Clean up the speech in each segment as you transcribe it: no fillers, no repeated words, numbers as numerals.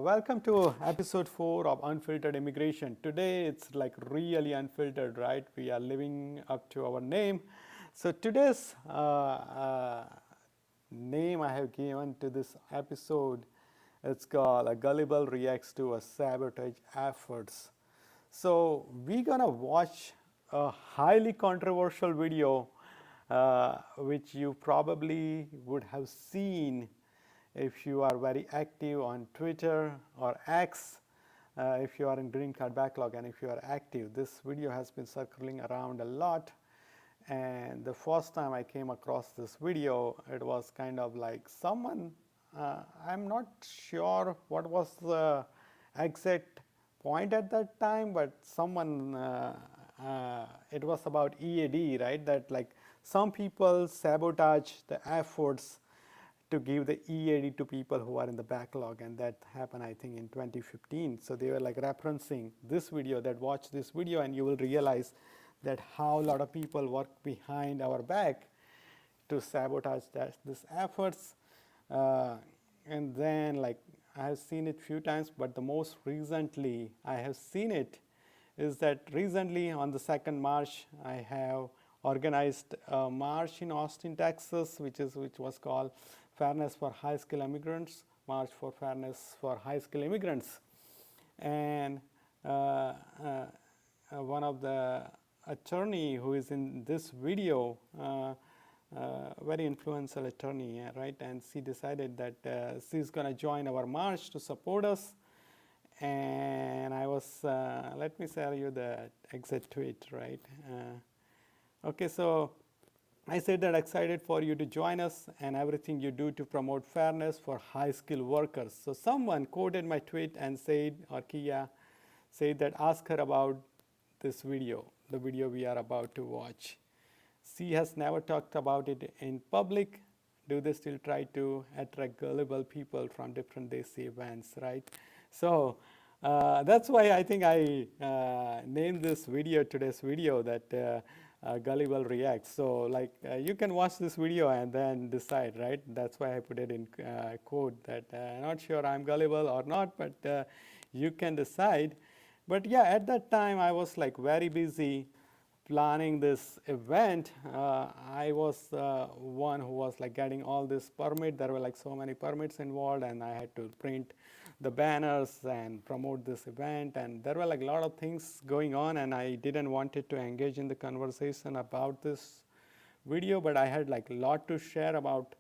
Welcome to episode 4 of Unfiltered Immigration. Today it's like really unfiltered, right? We are living up to our name. So today's name I have given to this episode, it's called a Gullible reacts to a sabotage efforts. So we're gonna watch a highly controversial video which you probably would have seen if you are very active on Twitter or X, if you are in green card backlog and if you are active. This video has been circling around a lot, and the first time I came across this video, it was kind of like someone, I'm not sure what was the exact point at that time, but someone, it was about EAD, right? That like some people sabotage the efforts to give the EAD to people who are in the backlog, and that happened I think in 2015. So they were like referencing this video, that watch this video and you will realize that how a lot of people work behind our back to sabotage this efforts. And then like I have seen it few times, but the most recently I have seen it is that recently on the 2nd March I have organized a march in Austin, Texas, which was called Fairness for High Skill Immigrants, March for Fairness for High Skill Immigrants. And one of the attorney who is in this video, very influential attorney, right? And she decided that she's going to join our march to support us. And I was, let me share you the exact tweet, right? Okay, so I said that excited for you to join us and everything you do to promote fairness for high skilled workers. So someone quoted my tweet and said, or Kia said that ask her about this video, the video we are about to watch. She has never talked about it in public. Do they still try to attract gullible people from different Desi events, right? So that's why I think I named this video, today's video, that Gullible reacts. So like you can watch this video and then decide, right? That's why I put it in quote that not sure I'm gullible or not, but you can decide. But yeah, at that time I was like very busy planning this event. I was one who was like getting all this permit. There were like so many permits involved, and I had to print the banners and promote this event, and there were like a lot of things going on, and I didn't wanted to engage in the conversation about this video, but I had like a lot to share about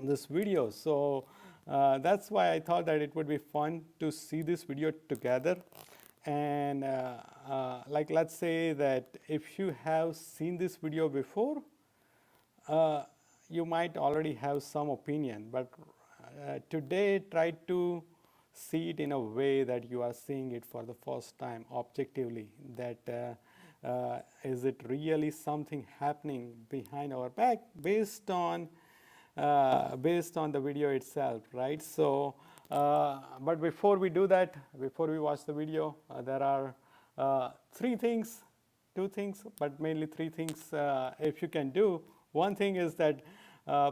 this video. So that's why I thought that it would be fun to see this video together. And like let's say that if you have seen this video before, you might already have some opinion, but today try to see it in a way that you are seeing it for the first time objectively, that is it really something happening behind our back based on the video itself, right? So but before we do that, before we watch the video, there are two things, but mainly three things if you can do. One thing is that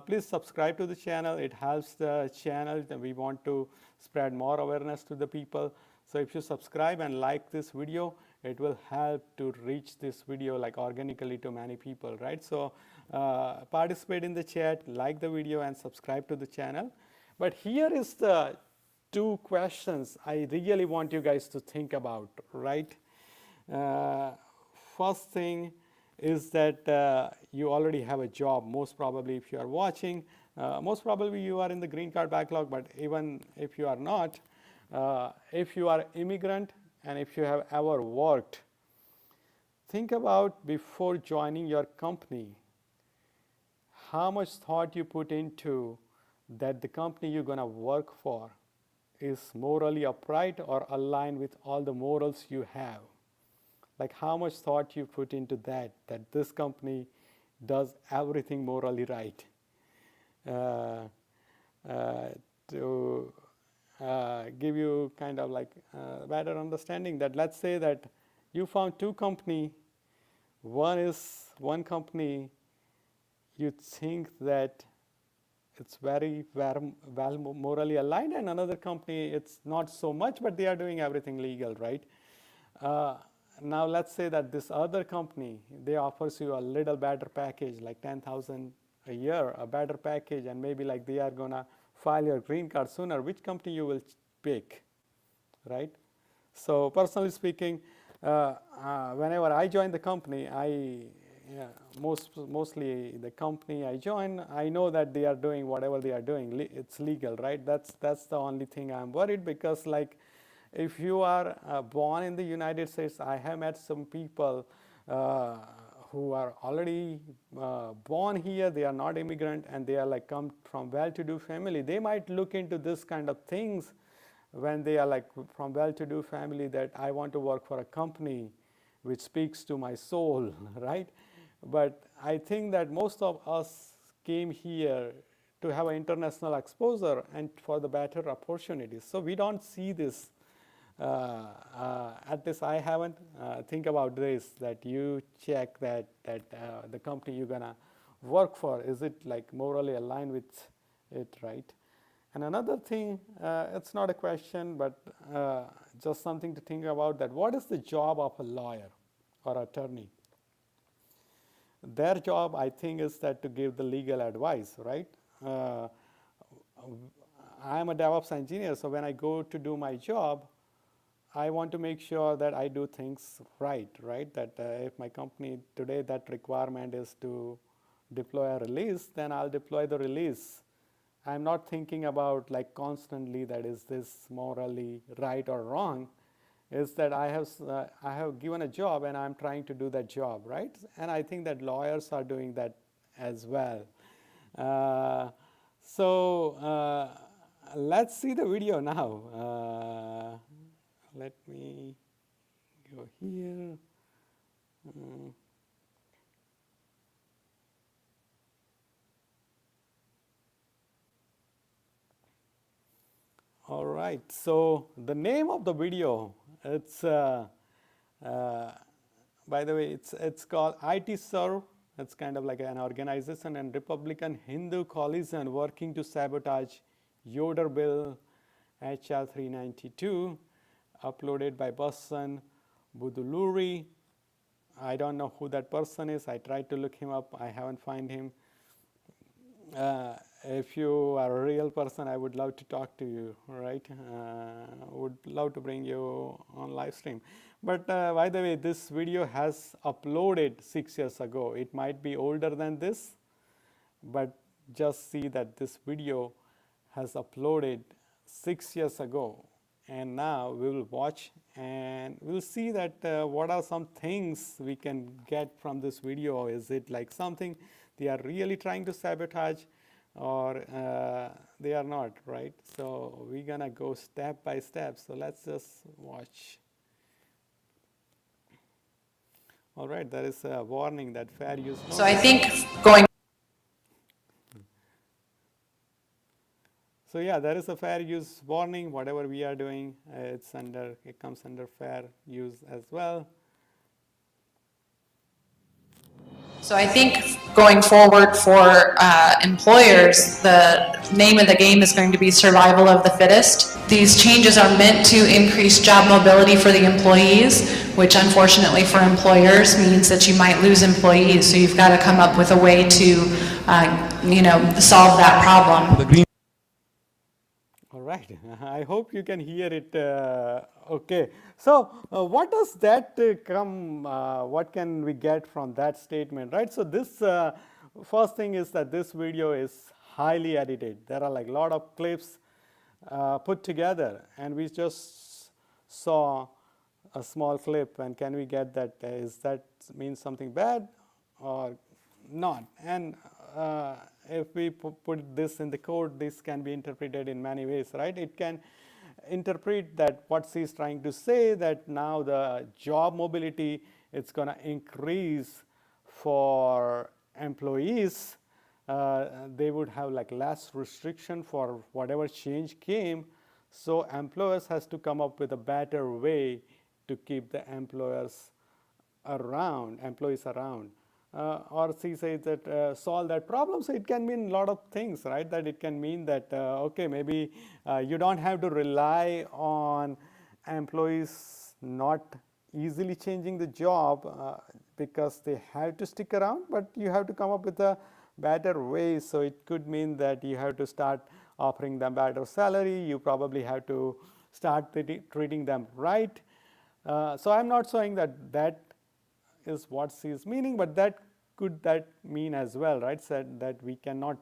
please subscribe to the channel. It helps the channel, and we want to spread more awareness to the people. So if you subscribe and like this video, it will help to reach this video like organically to many people, right? So participate in the chat, like the video, and subscribe to the channel. But here is the two questions I really want you guys to think about, right? First thing is that you already have a job. Most probably if you are watching, most probably you are in the green card backlog, but even if you are not, if you are immigrant and if you have ever worked, think about before joining your company, how much thought you put into that the company you're going to work for is morally upright or aligned with all the morals you have. Like how much thought you put into that this company does everything morally right. To give you kind of like better understanding, that let's say that you found two company. One company you think that it's very well morally aligned, and another company it's not so much, but they are doing everything legal, right? Uh, Now let's say that this other company, they offers you a little better package, like 10,000 a year, a better package, and maybe like they are gonna file your green card sooner. Which company you will pick, right? So personally speaking, whenever I join the company, yeah, mostly the company I join, I know that they are doing whatever they are doing. It's legal, right? That's the only thing I'm worried, because like if you are born in the United States, I have met some people uh, who are already born here. They are not immigrant, and they are like come from well-to-do family. They might look into this kind of things when they are like from well-to-do family, that I want to work for a company which speaks to my soul, right? But I think that most of us came here to have an international exposure and for the better opportunities. So we don't see this. At this, I haven't think about this, that you check that the company you're gonna work for, is it like morally aligned with it, right? And another thing, it's not a question, but just something to think about, that what is the job of a lawyer or attorney? Their job, I think, is that to give the legal advice, right? I am a DevOps engineer, so when I go to do my job, I want to make sure that I do things right? That if my company today, that requirement is to deploy a release, then I'll deploy the release. I'm not thinking about like constantly that is this morally right or wrong. Is that I have given a job and I'm trying to do that job, right? And I think that lawyers are doing that as well. So let's see the video now. Let me go here. All right, so the name of the video, it's by the way, it's called IT Serve. It's kind of like an organization and Republican Hindu coalition working to sabotage Yoder Bill HR 392, uploaded by Basan Buduluri. I don't know who that person is. I tried to look him up. I haven't found him. If you are a real person, I would love to talk to you, right? Would love to bring you on live stream. But by the way, this video has uploaded 6 years ago. It might be older than this, but just see that this video has uploaded 6 years ago. And now we will watch and we'll see that what are some things we can get from this video. Is it like something they are really trying to sabotage, or they are not, right? So we're gonna go step by step. So let's just watch. All right, there is a warning that fair use. So I think going. So yeah, there is a fair use warning. Whatever we are doing, it comes under fair use as well. So I think going forward for employers, the name of the game is going to be survival of the fittest. These changes are meant to increase job mobility for the employees, which unfortunately for employers means that you might lose employees. So you've got to come up with a way to, solve that problem. All right, I hope you can hear it okay. So what does that what can we get from that statement, right? So this first thing is that this video is highly edited. There are like a lot of clips put together, and we just saw a small clip, and can we get that, is that means something bad or not? And if we put this in the code, this can be interpreted in many ways, right? It can interpret that what C is trying to say, that now the job mobility, it's going to increase for employees. They would have like less restriction for whatever change came. So employers has to come up with a better way to keep the employees around. or C says that solve that problem. So it can mean a lot of things, right? That it can mean that, okay, maybe you don't have to rely on employees not easily changing the job because they have to stick around, but you have to come up with a better way. So it could mean that you have to start offering them better salary. You probably have to start treating them right. So I'm not saying that that is what she is meaning, but that could that mean as well, right? Said that we cannot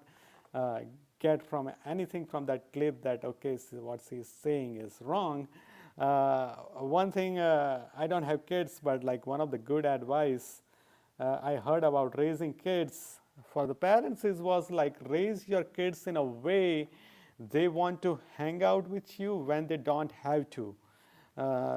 get from anything from that clip that okay, so what she is saying is wrong. One thing, I don't have kids, but like one of the good advice I heard about raising kids for the parents is was like raise your kids in a way they want to hang out with you when they don't have to.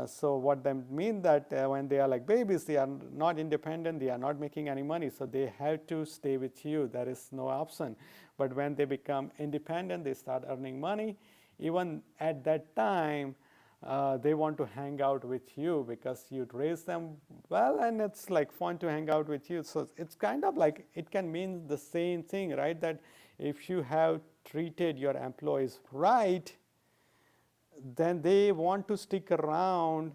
So what they mean that when they are like babies, they are not independent, they are not making any money, so they have to stay with you. There is no option. But when they become independent, they start earning money. Even at that time, they want to hang out with you because you raise them well, and it's like fun to hang out with you. So it's kind of like it can mean the same thing, right? That if you have treated your employees right, then they want to stick around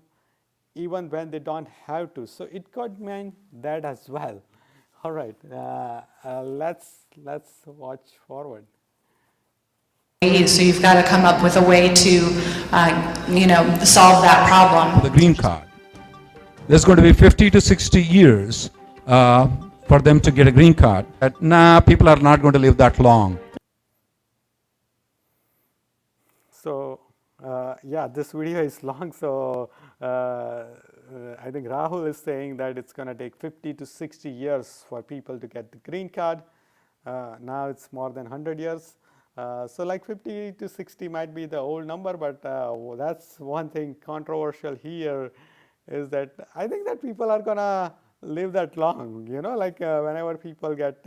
even when they don't have to. So it could mean that as well. All right, let's watch forward. So you've got to come up with a way to, solve that problem. The green card. There's going to be 50 to 60 years for them to get a green card. Nah, people are not going to live that long. So yeah, this video is long, so I think Rahul is saying that it's going to take 50 to 60 years for people to get the green card. Now it's more than 100 years. So like 50 to 60 might be the old number, but that's one thing controversial here is that I think that people are going to live that long, like whenever people get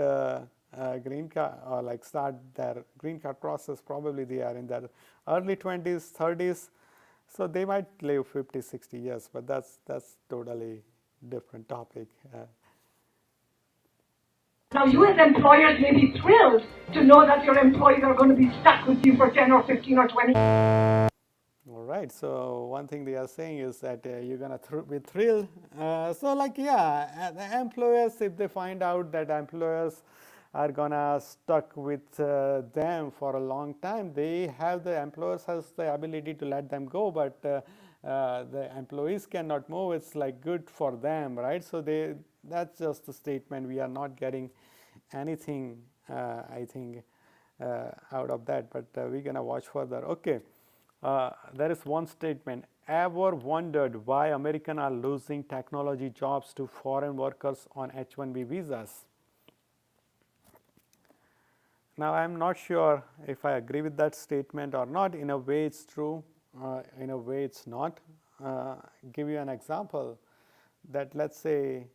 green card or like start their green card process, probably they are in their early 20s, 30s, so they might live 50, 60 years, but that's totally different topic. Now, you as employers may be thrilled to know that your employees are going to be stuck with you for 10 or 15 or 20. All right, so one thing they are saying is that you're going to be thrilled. So like, yeah, the employers, if they find out that employers are going to stuck with them for a long time, the employers has the ability to let them go, but the employees cannot move. It's like good for them, right? So that's just a statement. We are not getting anything, I think, out of that, but we're going to watch further. Okay. There is one statement. Ever wondered why Americans are losing technology jobs to foreign workers on H-1B visas? Now, I'm not sure if I agree with that statement or not. In a way, it's true. In a way, it's not. Give you an example that let's say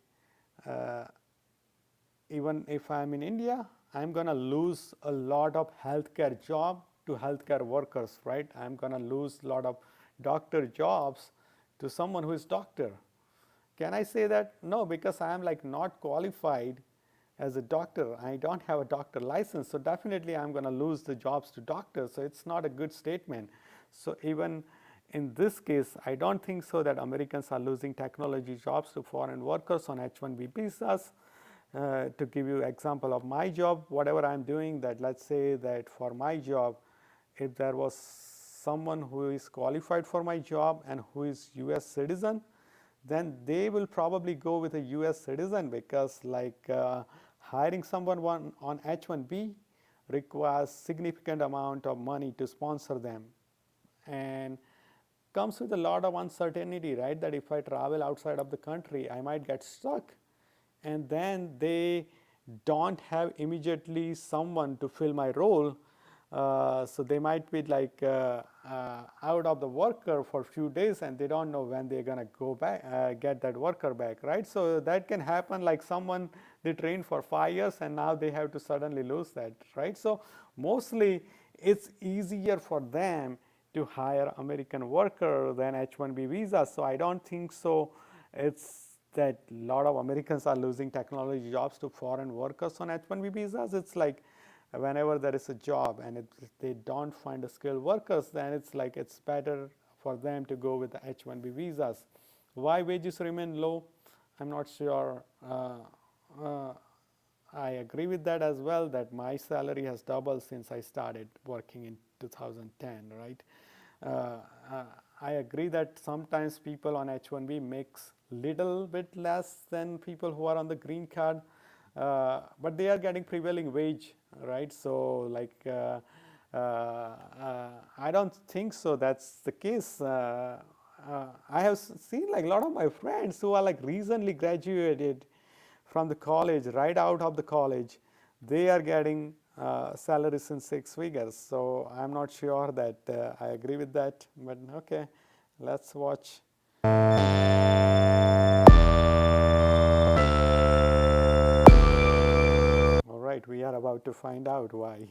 even if I'm in India, I'm going to lose a lot of healthcare job to healthcare workers, right? I'm going to lose a lot of doctor jobs to someone who is doctor. Can I say that? No, because I am like not qualified as a doctor. I don't have a doctor license, so definitely I'm going to lose the jobs to doctors. So it's not a good statement. So even in this case, I don't think so that Americans are losing technology jobs to foreign workers on H-1B visas. To give you example of my job, whatever I'm doing, that let's say that for my job, if there was someone who is qualified for my job and who is US citizen, then they will probably go with a US citizen because like hiring someone on H-1B requires significant amount of money to sponsor them and comes with a lot of uncertainty, right? That if I travel outside of the country, I might get stuck, and then they don't have immediately someone to fill my role. So they might be like out of the worker for a few days, and they don't know when they're going to go back, get that worker back, right? So that can happen like someone they trained for 5 years and now they have to suddenly lose that, right? So mostly it's easier for them to hire American worker than H-1B visa. So I don't think so it's that a lot of Americans are losing technology jobs to foreign workers on H-1B visas. It's like whenever there is a job and they don't find a skilled workers, then it's like it's better for them to go with the H-1B visas. Why wages remain low? I'm not sure. I agree with that as well, that my salary has doubled since I started working in 2010, right? I agree that sometimes people on H-1B makes little bit less than people who are on the green card, but they are getting prevailing wage, right? So like I don't think so that's the case. I have seen like a lot of my friends who are like recently graduated from the college, right out of the college, they are getting salaries in 6 figures. So I'm not sure that I agree with that, but okay, let's watch. All right, we are about to find out why.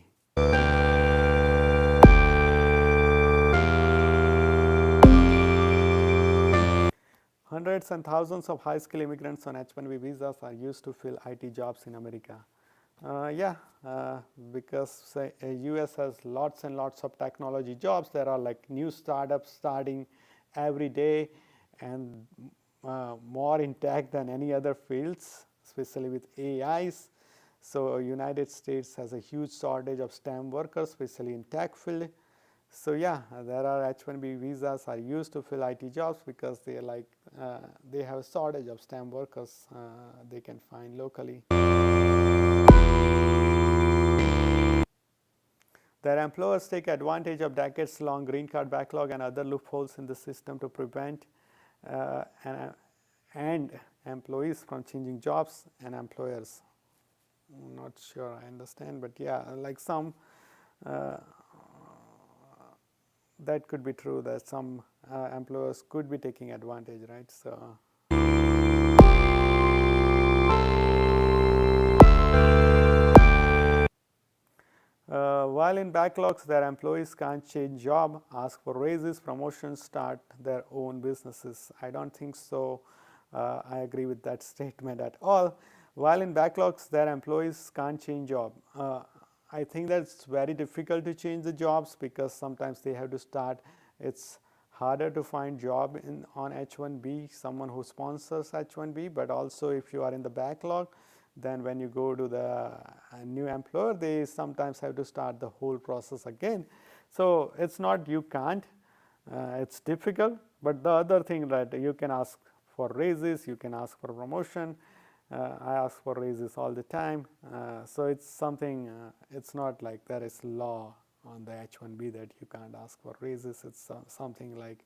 Hundreds and thousands of high-skilled immigrants on H-1B visas are used to fill IT jobs in America. Because US has lots and lots of technology jobs. There are like new startups starting every day and more in tech than any other fields, especially with AIs. So United States has a huge shortage of STEM workers, especially in tech field. So yeah, there are H-1B visas are used to fill IT jobs because they are like they have a shortage of STEM workers they can find locally. Their employers take advantage of decades-long green card backlog and other loopholes in the system to prevent and employees from changing jobs and employers. I'm not sure I understand, but yeah, like some that could be true, that some employers could be taking advantage, right? So while in backlogs, their employees can't change job, ask for raises, promotions, start their own businesses. I don't think so. I agree with that statement at all. While in backlogs, their employees can't change job. I think that's very difficult to change the jobs because sometimes they have to start. It's harder to find job on H-1B, someone who sponsors H-1B, but also if you are in the backlog, then when you go to the new employer, they sometimes have to start the whole process again. So it's not you can't, it's difficult, but the other thing that you can ask for raises, you can ask for promotion. I ask for raises all the time. So it's something, it's not like there is law on the H-1B that you can't ask for raises. It's something like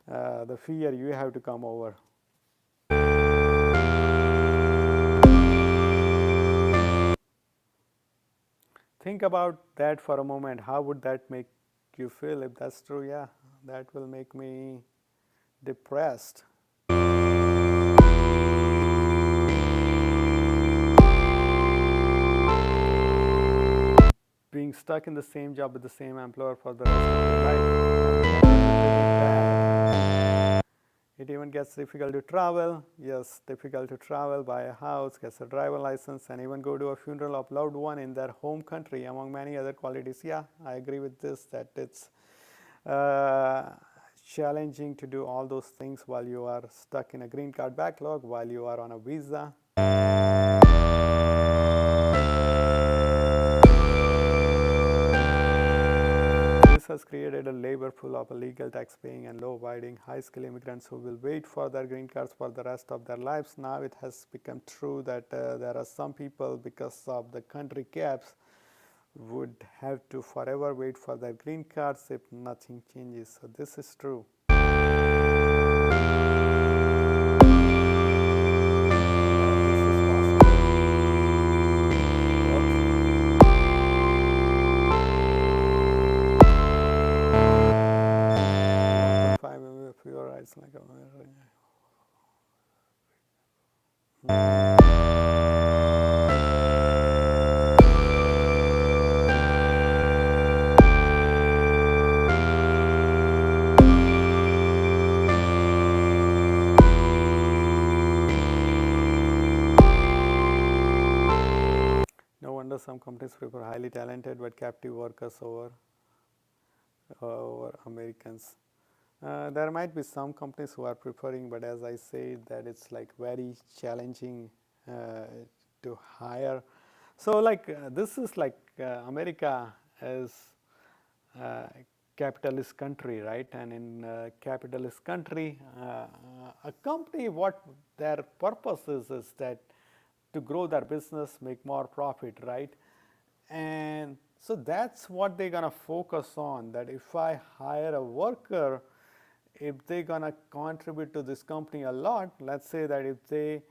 the fear you have to come over. Think about that for a moment. How would that make you feel? If that's true, yeah, that will make me depressed. Being stuck in the same job with the same employer for the rest of your life. It even gets difficult to travel. Yes, difficult to travel, buy a house, get a driver license, and even go to a funeral of loved one in their home country, among many other qualities. Yeah, I agree with this, that it's challenging to do all those things while you are stuck in a green card backlog, while you are on a visa. This has created a labor pool of illegal tax-paying and law-abiding, high-skilled immigrants who will wait for their green cards for the rest of their lives. Now it has become true that there are some people, because of the country caps, would have to forever wait for their green cards if nothing changes. So this is true. Like some companies prefer highly talented but captive workers over Americans. There might be some companies who are preferring, but as I say, that it's like very challenging to hire. So like this is like America is capitalist country, right? And in capitalist country, a company, what their purpose is that to grow their business, make more profit, right? And so that's what they're gonna focus on, that if I hire a worker, if they're gonna contribute to this company a lot, let's say that if they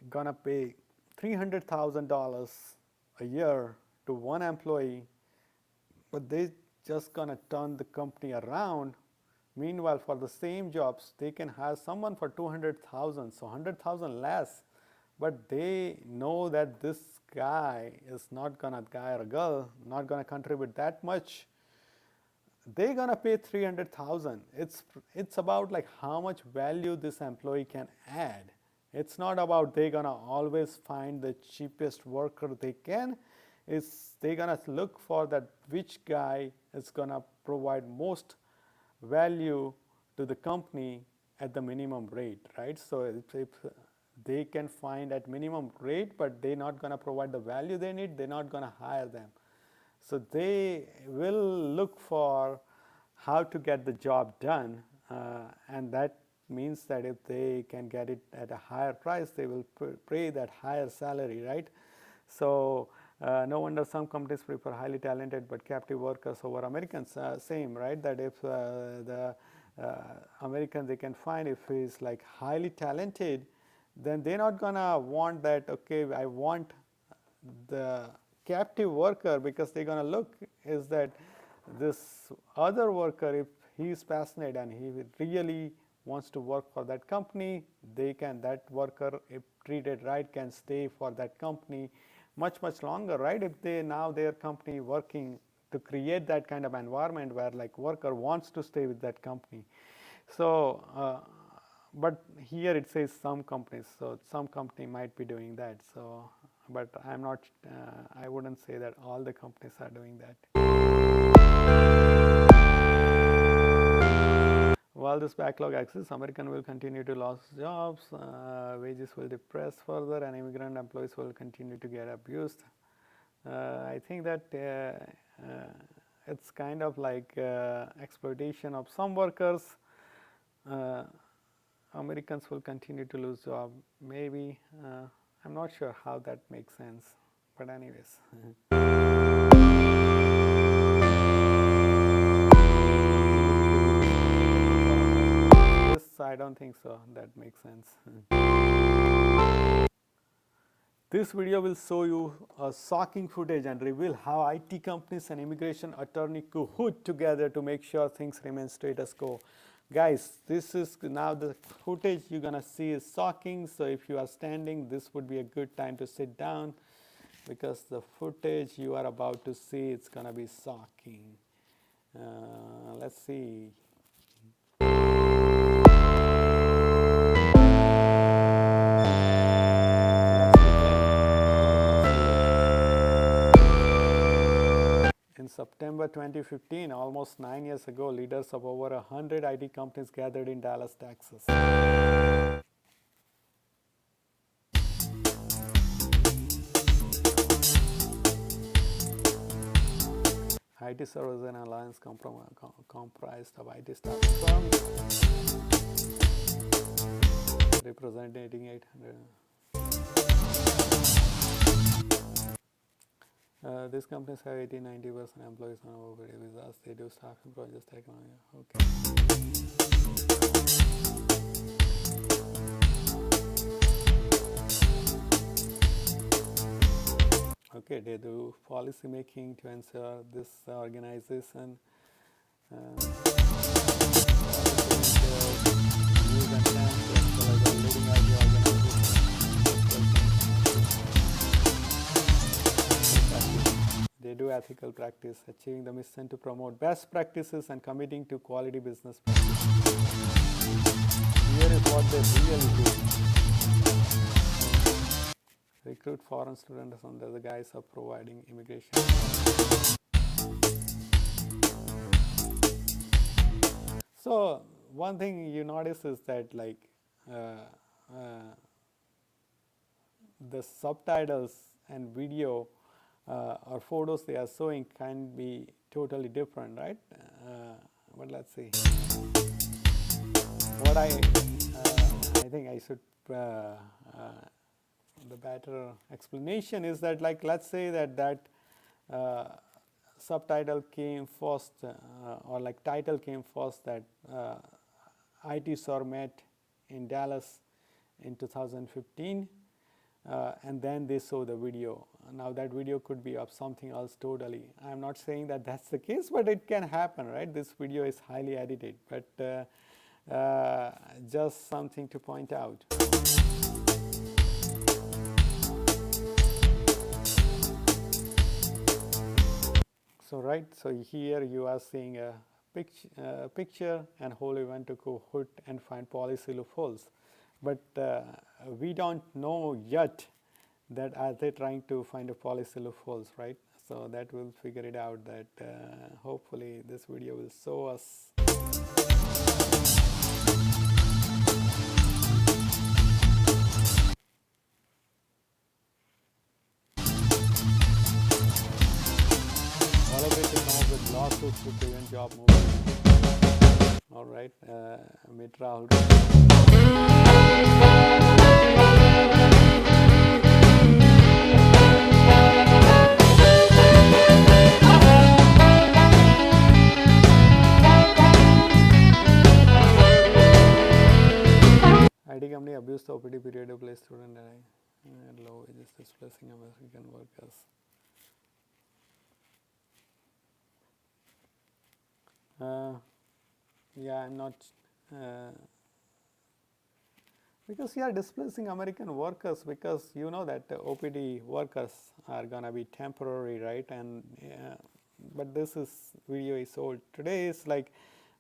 gonna pay $300,000 a year to one employee, but they just gonna turn the company around. Meanwhile, for the same jobs, they can hire someone for 200,000, so 100,000 less. But they know that this guy is not gonna, guy or girl, not gonna contribute that much. They're gonna pay 300,000. It's about like how much value this employee can add. It's not about they're gonna always find the cheapest worker they can. They're gonna look for that which guy is gonna provide most value to the company at the minimum rate, right? So if they can find at minimum rate, but they're not gonna provide the value they need, they're not gonna hire them. So they will look for how to get the job done, and that means that if they can get it at a higher price, they will pay that higher salary, right? So no wonder some companies prefer highly talented but captive workers over Americans. Same, right? That if the American they can find, if he's like highly talented, then they're not gonna want that, okay, I want the captive worker, because they're gonna look is that this other worker, if he's passionate and he really wants to work for that company, that worker, if treated right, can stay for that company much longer, right? If their company working to create that kind of environment where like worker wants to stay with that company. So but here it says some companies, so some company might be doing that. So but I'm not, I wouldn't say that all the companies are doing that. While this backlog exists, American will continue to lose jobs, wages will depress further, and immigrant employees will continue to get abused. I think that it's kind of like exploitation of some workers. Americans will continue to lose jobs. Maybe, I'm not sure how that makes sense, but anyways. I don't think so. That makes sense. This video will show you a shocking footage and reveal how IT companies and immigration attorney cahoot together to make sure things remain status quo. Guys, this is now the footage you're gonna see is shocking. So if you are standing, this would be a good time to sit down, because the footage you are about to see, it's gonna be shocking. Let's see. In September 2015, almost 9 years ago, leaders of over 100 IT companies gathered in Dallas, Texas. IT serves an alliance comprised of IT staffing firms representing 800. These companies have 80-90% employees on over visas. They do staffing projects, technology. Okay, they do policy making to ensure this organization They do ethical practice, achieving the mission to promote best practices and committing to quality business practices. Here is what they really do. recruit foreign students under the guise of providing immigration. So one thing you notice is that like the subtitles and video or photos they are showing can be totally different, right? But let's see. What I think I should the better explanation is that, like, let's say that subtitle came first or like title came first, that IT SOR met in Dallas in 2015, and then they saw the video. Now that video could be of something else totally. I'm not saying that that's the case, but it can happen, right? This video is highly edited, but just something to point out. So right, so here you are seeing a picture and whole event to go hood and find policy loopholes, but we don't know yet that are they trying to find a policy loopholes, right? So that we'll figure it out. That hopefully this video will show us. Collaborate to come up with lawsuits to prevent job movement. All right, Mitra. IT company abused the OPT period to place student at low wages, displacing American workers. Yeah, I'm not, because you are displacing American workers, because you know that OPD workers are gonna be temporary, right? And but this video is old. Today is like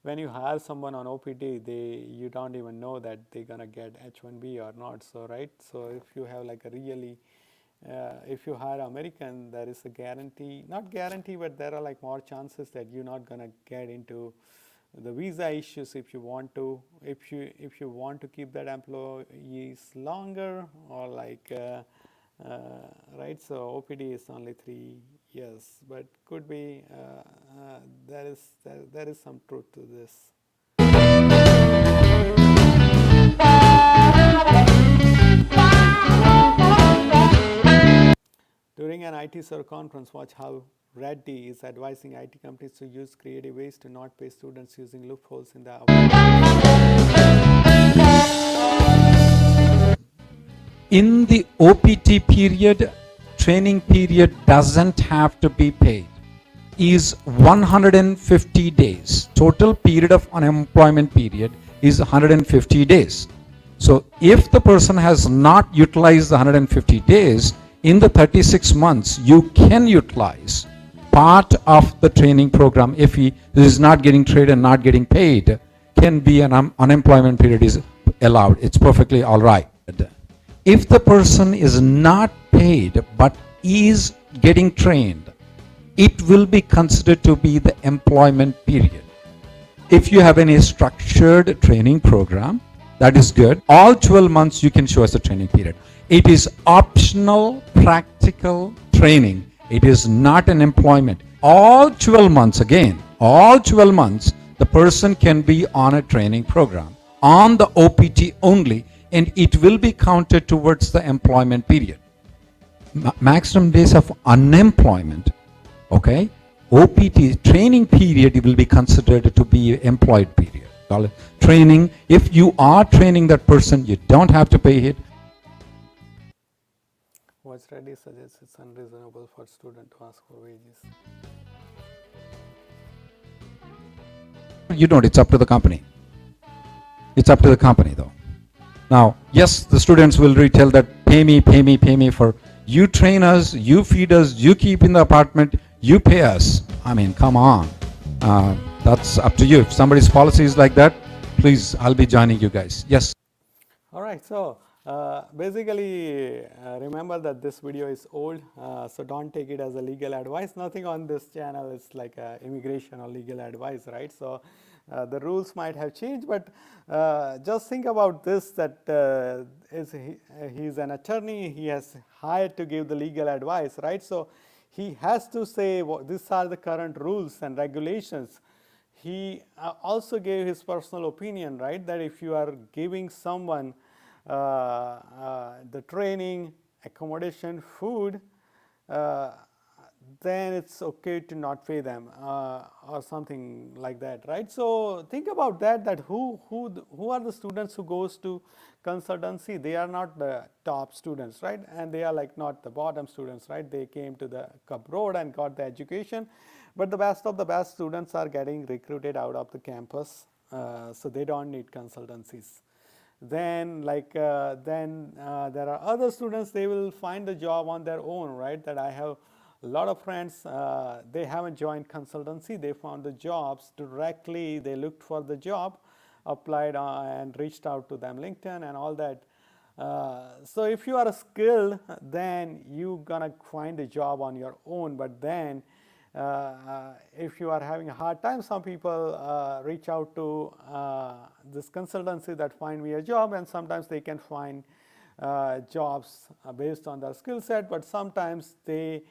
when you hire someone on OPT, you don't even know that they're gonna get H1B or not. So right, so if you have like a really if you hire American, there is a guarantee, not guarantee, but there are like more chances that you're not gonna get into the visa issues if you want to, if you want to keep that employees longer, or like right. So OPD is only 3 years, but could be there is some truth to this. During an IT SOR conference, watch how Reddy is advising IT companies to use creative ways to not pay students using loopholes in the In the OPT period, training period doesn't have to be paid. Is 150 days. Total period of unemployment period is 150 days. So if the person has not utilized the 150 days, in the 36 months, you can utilize part of the training program. If he is not getting trained and not getting paid, can be an unemployment period is allowed. It's perfectly all right. If the person is not paid but is getting trained, it will be considered to be the employment period. If you have any structured training program, that is good. All 12 months you can show us the training period. It is optional practical training. It is not an employment. All 12 months, again, all 12 months, the person can be on a training program on the OPT only, and it will be counted towards the employment period. Maximum days of unemployment, okay? OPT training period will be considered to be employed period. Training, if you are training that person, you don't have to pay it. What's Reddy suggests it's unreasonable for student to ask for wages. You don't, it's up to the company. It's up to the company though. Now, yes, the students will retell that pay me for you train us, you feed us, you keep in the apartment, you pay us. I mean, come on. That's up to you. If somebody's policy is like that, please, I'll be joining you guys. Yes. All right, so Basically, remember that this video is old, so don't take it as a legal advice. Nothing on this channel is like immigration or legal advice, right? So the rules might have changed, but just think about this, that he's an attorney, he has hired to give the legal advice, right? So he has to say these are the current rules and regulations. He also gave his personal opinion, right, that if you are giving someone the training, accommodation, food, then it's okay to not pay them or something like that, right? So think about that who are the students who goes to consultancy? They are not the top students, right? And they are like not the bottom students, right? They came to the abroad and got the education, but the best of the best students are getting recruited out of the campus, so they don't need consultancies. Then there are other students, they will find the job on their own, right? That I have a lot of friends, they haven't joined consultancy, they found the jobs directly, they looked for the job, applied and reached out to them, LinkedIn and all that. So if you are skilled, then you're gonna find a job on your own. But then if you are having a hard time, some people reach out to this consultancy that find me a job, and sometimes they can find jobs based on their skill set, but sometimes they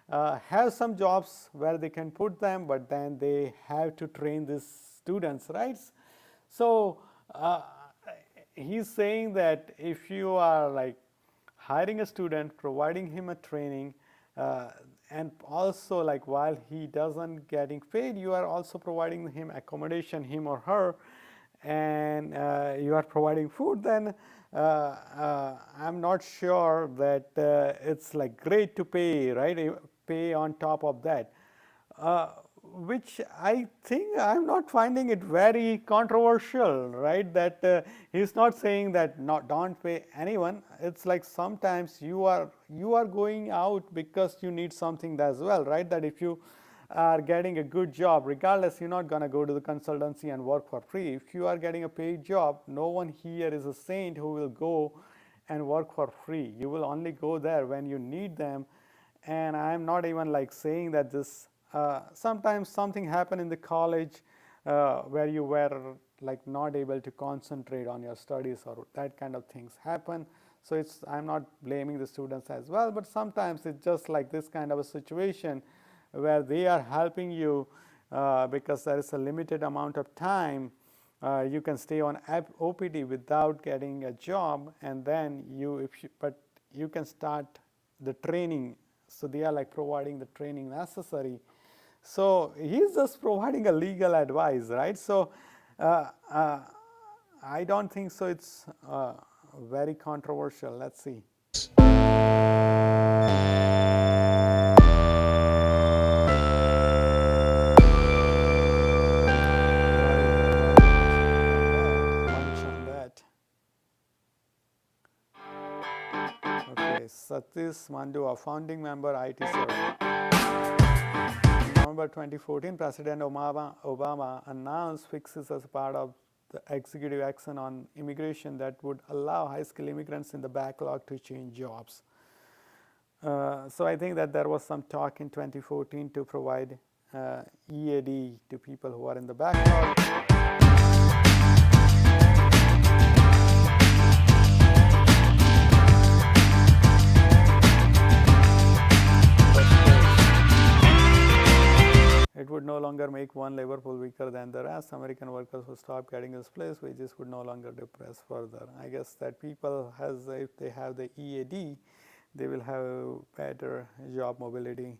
have some jobs where they can put them, but then they have to train these students, right? So he's saying that if you are like hiring a student, providing him a training, and also like while he doesn't getting paid, you are also providing him accommodation, him or her, and you are providing food, then I'm not sure that it's like great to pay, right? Pay on top of that, which I think I'm not finding it very controversial, right? That he's not saying that don't pay anyone. It's like sometimes you are going out because you need something as well, right? That if you are getting a good job, regardless, you're not going to go to the consultancy and work for free. If you are getting a paid job, no one here is a saint who will go and work for free. You will only go there when you need them. And I'm not even like saying that this, sometimes something happened in the college where you were like not able to concentrate on your studies, or that kind of things happen. So I'm not blaming the students as well, but sometimes it's just like this kind of a situation where they are helping you because there is a limited amount of time. You can stay on OPT without getting a job, and then but you can start the training. So they are like providing the training necessary. So he's just providing a legal advice, right? So I don't think so it's very controversial. Let's see. Satish Mandu, a founding member, IT Service. November 2014, President Obama announced fixes as part of the executive action on immigration that would allow high-skilled immigrants in the backlog to change jobs. So I think that there was some talk in 2014 to provide EAD to people who are in the backlog. It would no longer make one labor pool weaker than the rest. American workers would stop getting displaced, wages would no longer depress further. I guess that people, if they have the EAD, they will have better job mobility.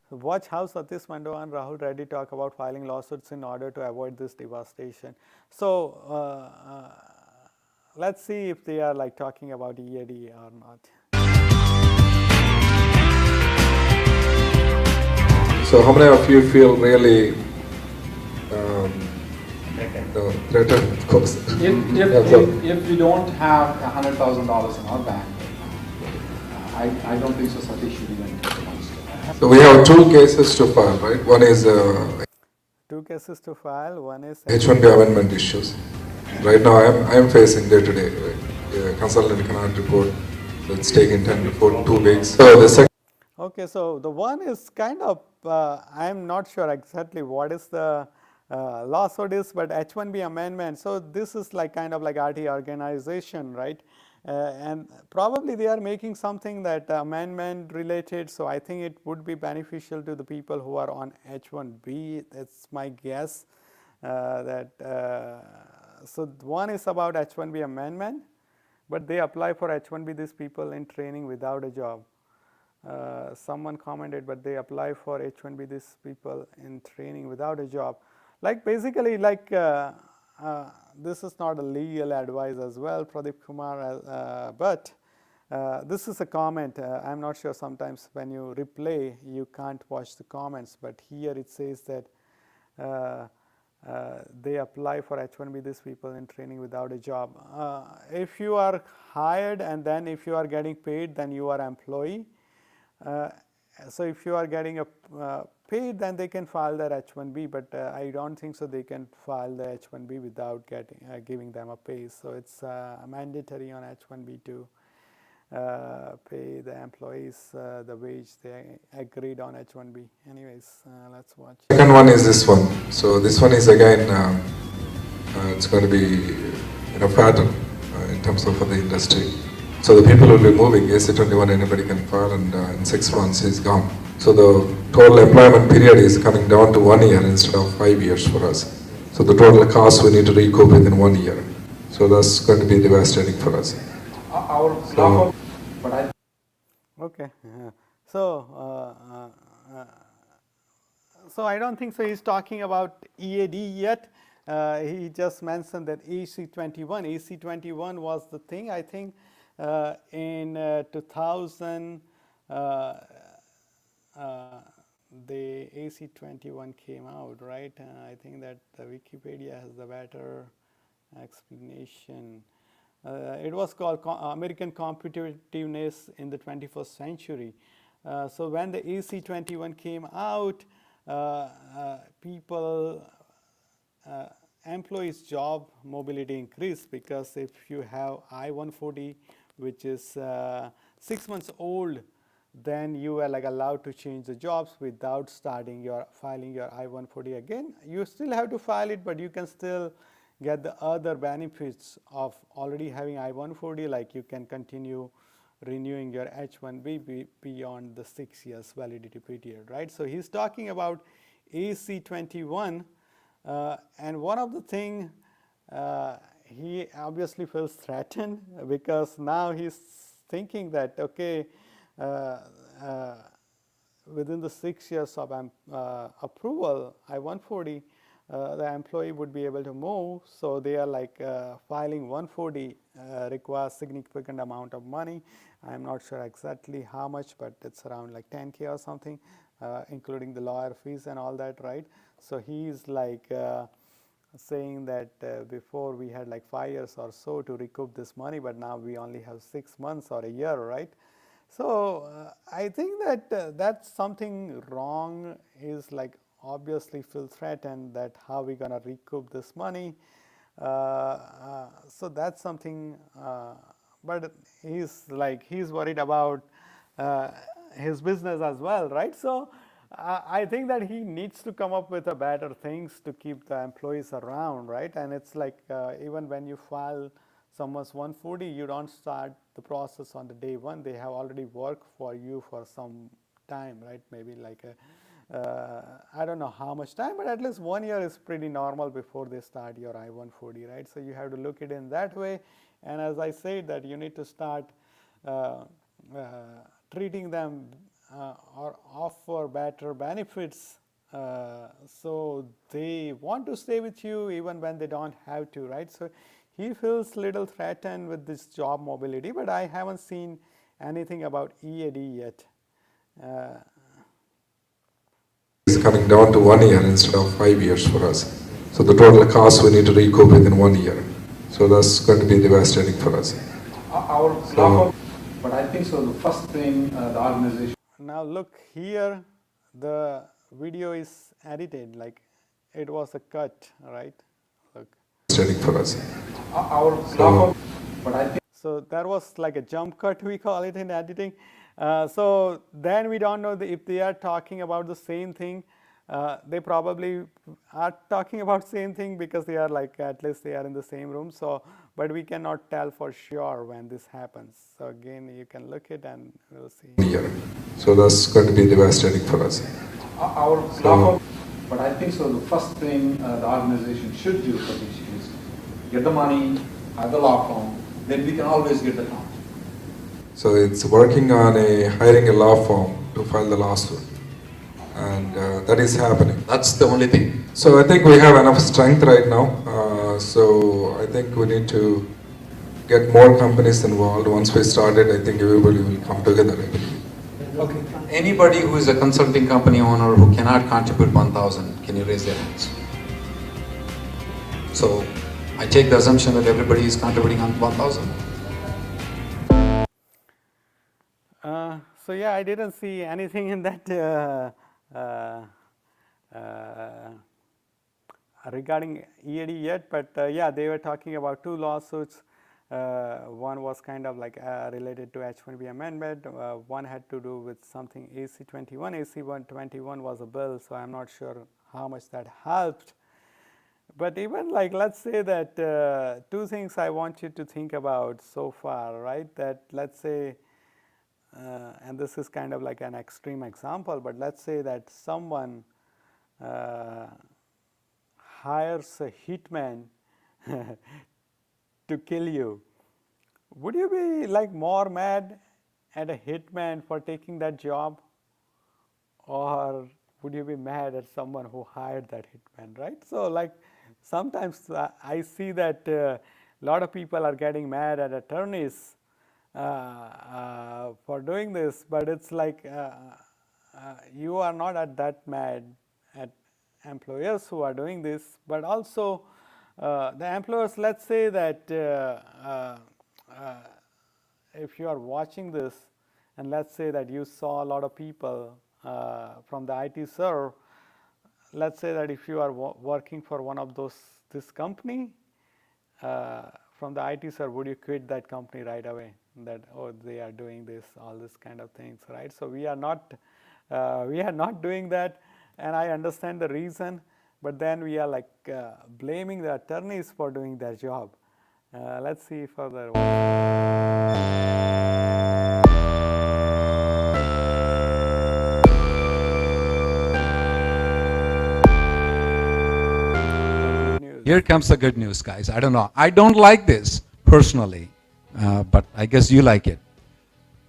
Watch how Satish Mandu and Rahul Reddy talk about filing lawsuits in order to avoid this devastation. So let's see if they are like talking about EAD or not. So how many of you feel really threatened, of course? If you don't have $100,000 in our bank, I don't think so Satish should even take one step. So we have two cases to file, right? One is Two cases to file. One is H1B amendment issues. Right now, I am facing day to day. Consultant cannot report. So it's taking 10 to 2 weeks. So the second. okay. So the one is kind of I'm not sure exactly what is the lawsuit is, but H1B amendment. So this is like kind of like RT organization, right? And probably they are making something that amendment related. So I think it would be beneficial to the people who are on H1B. That's my guess. So one is about H1B amendment, but they apply for H1B, these people in training without a job. Someone commented, but they apply for H1B, these people in training without a job. Like basically like this is not a legal advice as well, Pradeep Kumar, but this is a comment. I'm not sure, sometimes when you replay you can't watch the comments, but here it says that they apply for H1B, these people in training without a job. If you are hired and then if you are getting paid, then you are employee. So if you are getting a paid, then they can file their H1B, but I don't think so they can file the H1B without giving them a pay. So it's mandatory on H1B to pay the employees the wage they agreed on H1B. Anyways, let's watch. Second one is this one. So this one is again, it's going to be pattern in terms of for the industry. So the people will be moving. AC21 anybody can file, and in 6 months he's gone. So the total employment period is coming down to 1 year instead of 5 years for us. So the total cost we need to recoup within 1 year. So that's going to be devastating for us. Okay. So I don't think so he's talking about EAD yet. He just mentioned that AC21. AC21 was the thing, I think, in 2000, the AC21 came out, right? I think that the Wikipedia has the better explanation. It was called American Competitiveness in the 21st Century. So when the AC21 came out, employees' job mobility increased, because if you have I-140, which is 6 months old, then you are like allowed to change the jobs without filing your I-140 again. You still have to file it, but you can still get the other benefits of already having I-140, like you can continue renewing your H1B beyond the 6 years validity period, right? So he's talking about AC21, and one of the thing, he obviously feels threatened, because now he's thinking that, okay, within the 6 years of approval, I-140, the employee would be able to move. So they are like filing 140 requires significant amount of money. I'm not sure exactly how much, but it's around like 10K or something, including the lawyer fees and all that, right? So he's like saying that before we had like 5 years or so to recoup this money, but now we only have 6 months or a year, right? So I think that that's something wrong. Is like obviously feel threatened that how we gonna recoup this money. So that's something, but he's worried about his business as well, right? So I think that he needs to come up with a better things to keep the employees around, right? And it's like even when you file someone's 140, you don't start the process on the day one. They have already worked for you for some time, right? Maybe like I don't know how much time, but at least 1 year is pretty normal before they start your I-140, right? So you have to look at it in that way. And as I said, that you need to start treating them or offer better benefits, so they want to stay with you even when they don't have to, right? So he feels little threatened with this job mobility, but I haven't seen anything about EAD yet. It's coming down to 1 year instead of 5 years for us. So the total cost we need to recoup within 1 year. So that's going to be devastating for us. But I think so. The first thing the organization. Now look here, the video is edited, like it was a cut, right? Look. Training for us. Our law firm, but I think. So there was like a jump cut, we call it in editing. So then we don't know if they are talking about the same thing. They probably are talking about same thing because they are like, at least they are in the same room. So, but we cannot tell for sure when this happens. So again, you can look it and we'll see. Yeah. So that's going to be devastating for us. Our law firm, but I think so. The first thing the organization should do for this is get the money, hire the law firm, then we can always get the contract. So it's working on hiring a law firm to file the lawsuit, and that is happening. That's the only thing. So I think we have enough strength right now. So I think we need to get more companies involved. Once we started, I think everybody will come together. I believe. Okay. Anybody who is a consulting company owner who cannot contribute 1,000, can you raise their hands? So I take the assumption that everybody is contributing on 1,000. So yeah, I didn't see anything in that regarding EAD yet, but yeah, they were talking about two lawsuits. One was kind of like related to H-1B amendment. One had to do with something AC-21. AC-121 was a bill, so I'm not sure how much that helped. But even like, let's say that two things I want you to think about so far, right? That let's say, and this is kind of like an extreme example, but let's say that someone hires a hitman to kill you. Would you be like more mad at a hitman for taking that job, or would you be mad at someone who hired that hitman, right? So like sometimes I see that a lot of people are getting mad at attorneys for doing this, but it's like you are not at that mad at employers who are doing this, but also the employers. Let's say that if you are watching this, and let's say that you saw a lot of people from the IT serve, let's say that if you are working for one of this company from the IT serve, would you quit that company right away? That, oh, they are doing this, all this kind of things, right? So we are not doing that, and I understand the reason, but then we are like blaming the attorneys for doing their job. Let's see further. Here comes the good news, guys. I don't know. I don't like this personally, but I guess you like it.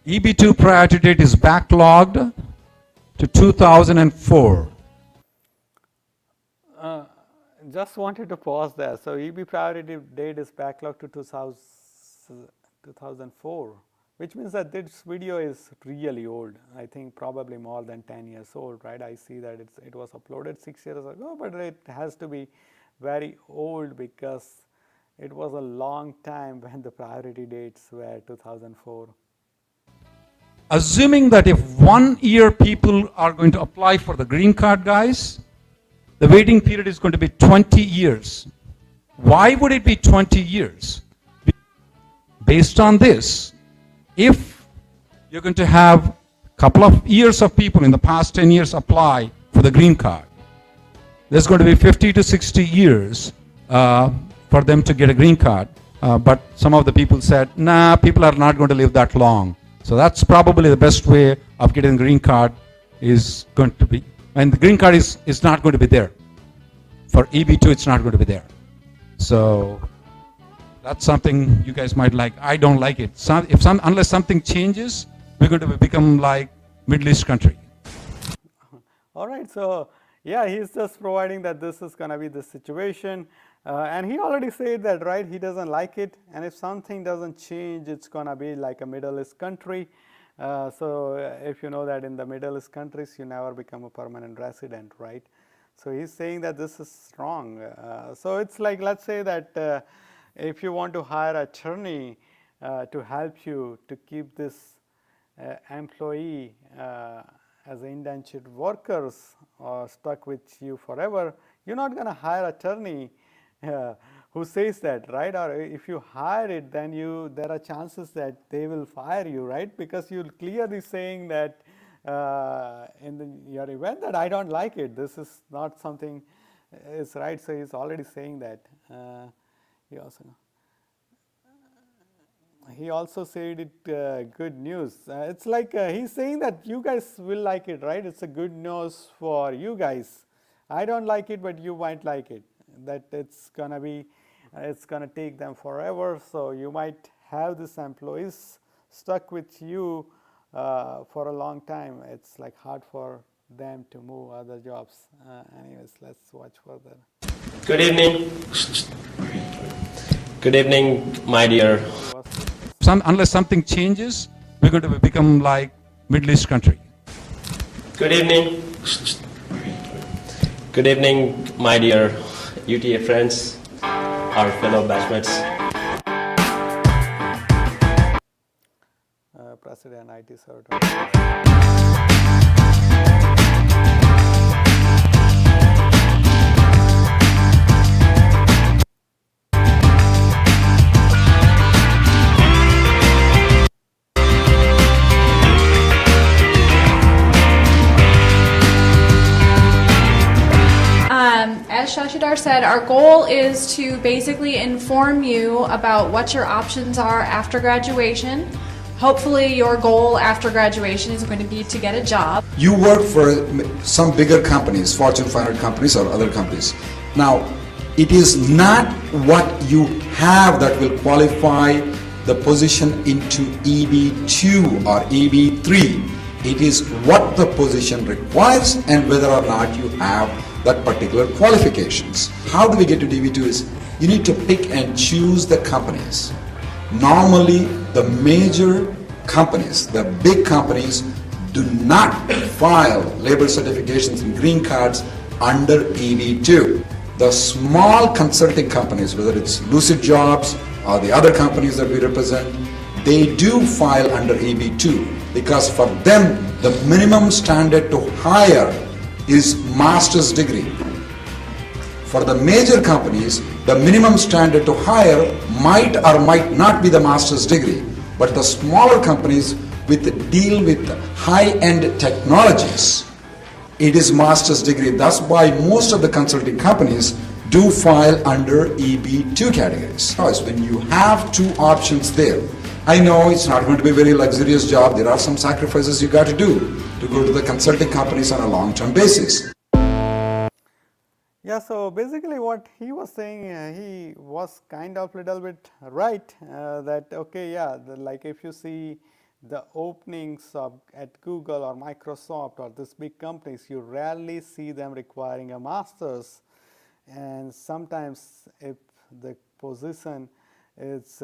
EB2 priority date is backlogged to 2004. Just wanted to pause there. So EB priority date is backlogged to 2004, which means that this video is really old. I think probably more than 10 years old, right? I see that it was uploaded 6 years ago, but it has to be very old because it was a long time when the priority dates were 2004. Assuming that if 1 year people are going to apply for the green card, guys, the waiting period is going to be 20 years. Why would it be 20 years? Based on this, if you're going to have a couple of years of people in the past 10 years apply for the green card, there's going to be 50 to 60 years for them to get a green card. But some of the people said, nah, people are not going to live that long. So that's probably the best way of getting a green card is going to be, and the green card is not going to be there. For EB2, it's not going to be there. So that's something you guys might like. I don't like it. Unless something changes, we're going to become like Middle East country. All right, so yeah, he's just providing that this is going to be the situation. And he already said that, right? He doesn't like it. And if something doesn't change, it's going to be like a Middle East country. So if you know that in the Middle East countries, you never become a permanent resident, right? So he's saying that this is wrong. So it's like, let's say that if you want to hire an attorney to help you to keep this employee as indentured workers or stuck with you forever, you're not going to hire attorney who says that, right? Or if you hire it, then there are chances that they will fire you, right? Because you're clearly saying that in your event that I don't like it. This is not something is right. So he's already saying that. He also said it good news. It's like he's saying that you guys will like it, right? It's a good news for you guys. I don't like it, but you might like it. That it's gonna take them forever. So you might have these employees stuck with you for a long time. It's like hard for them to move other jobs. Anyways, let's watch further. Good evening. Good evening, my dear. Unless something changes, we're going to become like Middle East country. Good evening. Good evening, my dear UTA friends, our fellow batchmates. President IT Service. As Shashidhar said, our goal is to basically inform you about what your options are after graduation. Hopefully your goal after graduation is going to be to get a job. You work for some bigger companies, Fortune 500 companies or other companies. Now, it is not what you have that will qualify the position into EB2 or EB3. It is what the position requires and whether or not you have that particular qualifications. How do we get to DB2 is you need to pick and choose the companies. Normally, the major companies, the big companies, do not file labor certifications and green cards under EB2. The small consulting companies, whether it's Lucid Jobs or the other companies that we represent, they do file under EB2 because for them, the minimum standard to hire is master's degree. For the major companies, the minimum standard to hire might or might not be the master's degree. But the smaller companies deal with high-end technologies, it is master's degree. That's why most of the consulting companies do file under EB2 categories. When you have two options there, I know it's not going to be a very luxurious job. There are some sacrifices you got to do to go to the consulting companies on a long-term basis. Yeah, so basically what he was saying, he was kind of little bit right that, okay, yeah, like if you see the openings at Google or Microsoft or these big companies, you rarely see them requiring a master's. And sometimes if the position is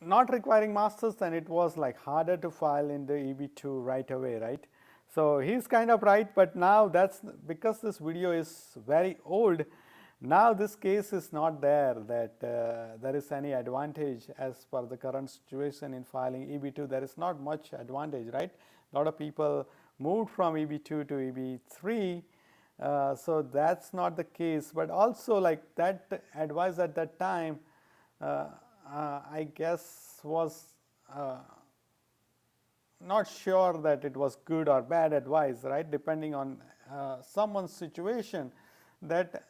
not requiring masters, then it was like harder to file in the EB2 right away, right? So he's kind of right, but now that's because this video is very old. Now this case is not there that there is any advantage as per the current situation in filing EB2. There is not much advantage, right? A lot of people moved from EB2 to EB3. So that's not the case, but also like that advice at that time, I guess was not sure that it was good or bad advice, right? Depending on someone's situation, that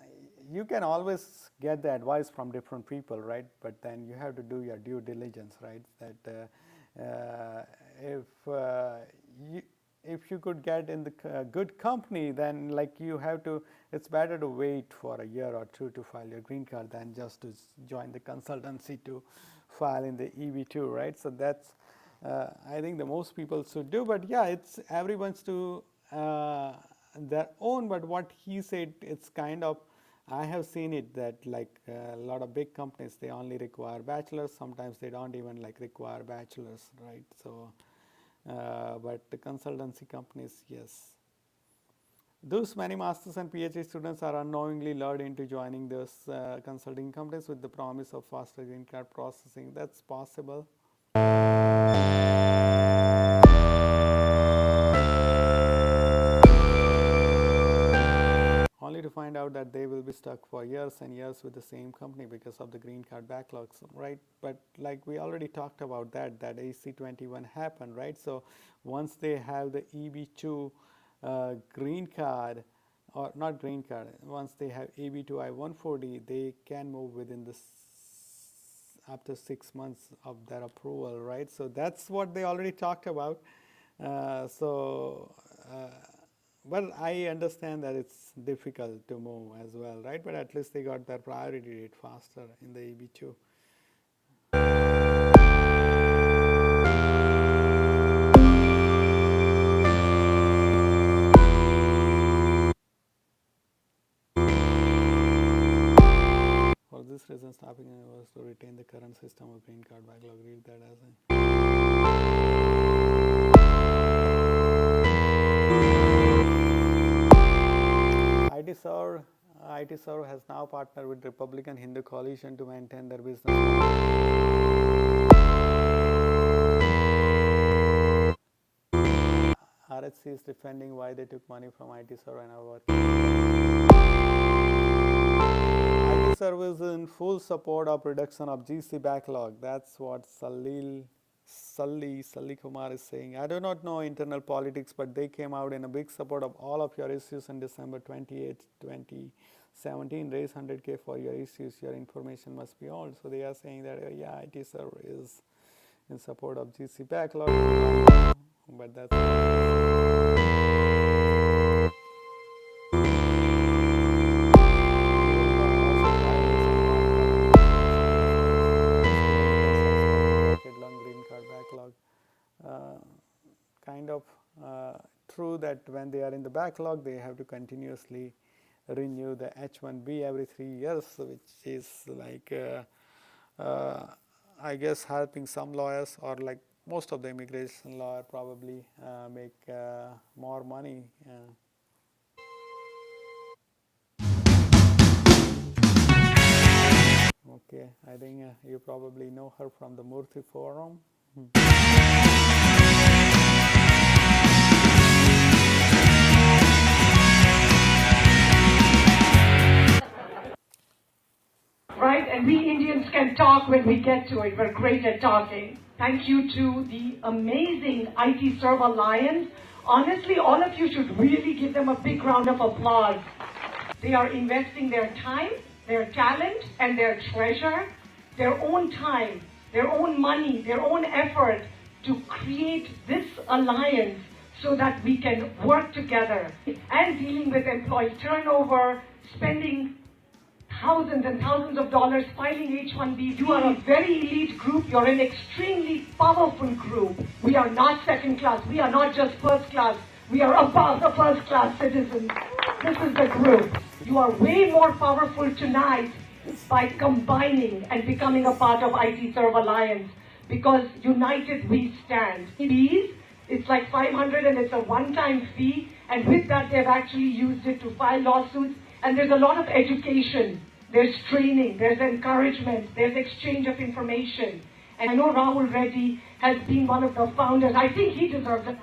you can always get the advice from different people, right? But then you have to do your due diligence, right? That if you could get in the good company, then like you have to, it's better to wait for a year or two to file your green card than just to join the consultancy to file in the EB2, right? So that's, I think the most people should do, but yeah, it's everyone's to their own, but what he said, it's kind of, I have seen it that like a lot of big companies, they only require bachelors, sometimes they don't even like require bachelors, right? So, but the consultancy companies, yes. Those many masters and PhD students are unknowingly lured into joining those consulting companies with the promise of faster green card processing. That's possible. Only to find out that they will be stuck for years and years with the same company because of the green card backlogs, right? But like we already talked about that AC21 happened, right? So once they have the EB2 green card, or not green card, once they have EB2 I-140, they can move within this after 6 months of their approval, right? So that's what they already talked about. But I understand that it's difficult to move as well, right? But at least they got their priority date faster in the EB2. For this reason, stopping was to retain the current system of green card backlog. Read that as IT-Serve has now partnered with Republican Hindu Coalition to maintain their business. RHC is defending why they took money from IT-Serve and are working. IT-Serve is in full support of reduction of GC backlog. That's what Salli Kumar is saying. I do not know internal politics, but they came out in a big support of all of your issues in December 28, 2017. Raise 100K for your issues. Your information must be old. So they are saying that yeah, IT-Serve is in support of GC backlog, but that's kind of true that when they are in the backlog, they have to continuously renew the H-1B every 3 years, which is like, I guess, helping some lawyers, or like most of the immigration lawyer probably make more money. Okay, I think you probably know her from the Murthy Forum. Right? And we Indians can talk when we get to it. We're great at talking. Thank you to the amazing IT-Serve Alliance. Honestly, all of you should really give them a big round of applause. They are investing their time, their talent, and their treasure, their own time, their own money, their own effort to create this alliance so that we can work together. And dealing with employee turnover, spending thousands and thousands of dollars filing H-1B. You are a very elite group. You're an extremely powerful group. We are not second class. We are not just first class. We are above the first class citizens. This is the group. You are way more powerful tonight by combining and becoming a part of IT-Serve Alliance, because united we stand. Fees, it's like 500 and it's a one-time fee, and with that they've actually used it to file lawsuits, and there's a lot of education. There's training, there's encouragement, there's exchange of information. And I know Rahul Reddy has been one of the founders. I think he deserves an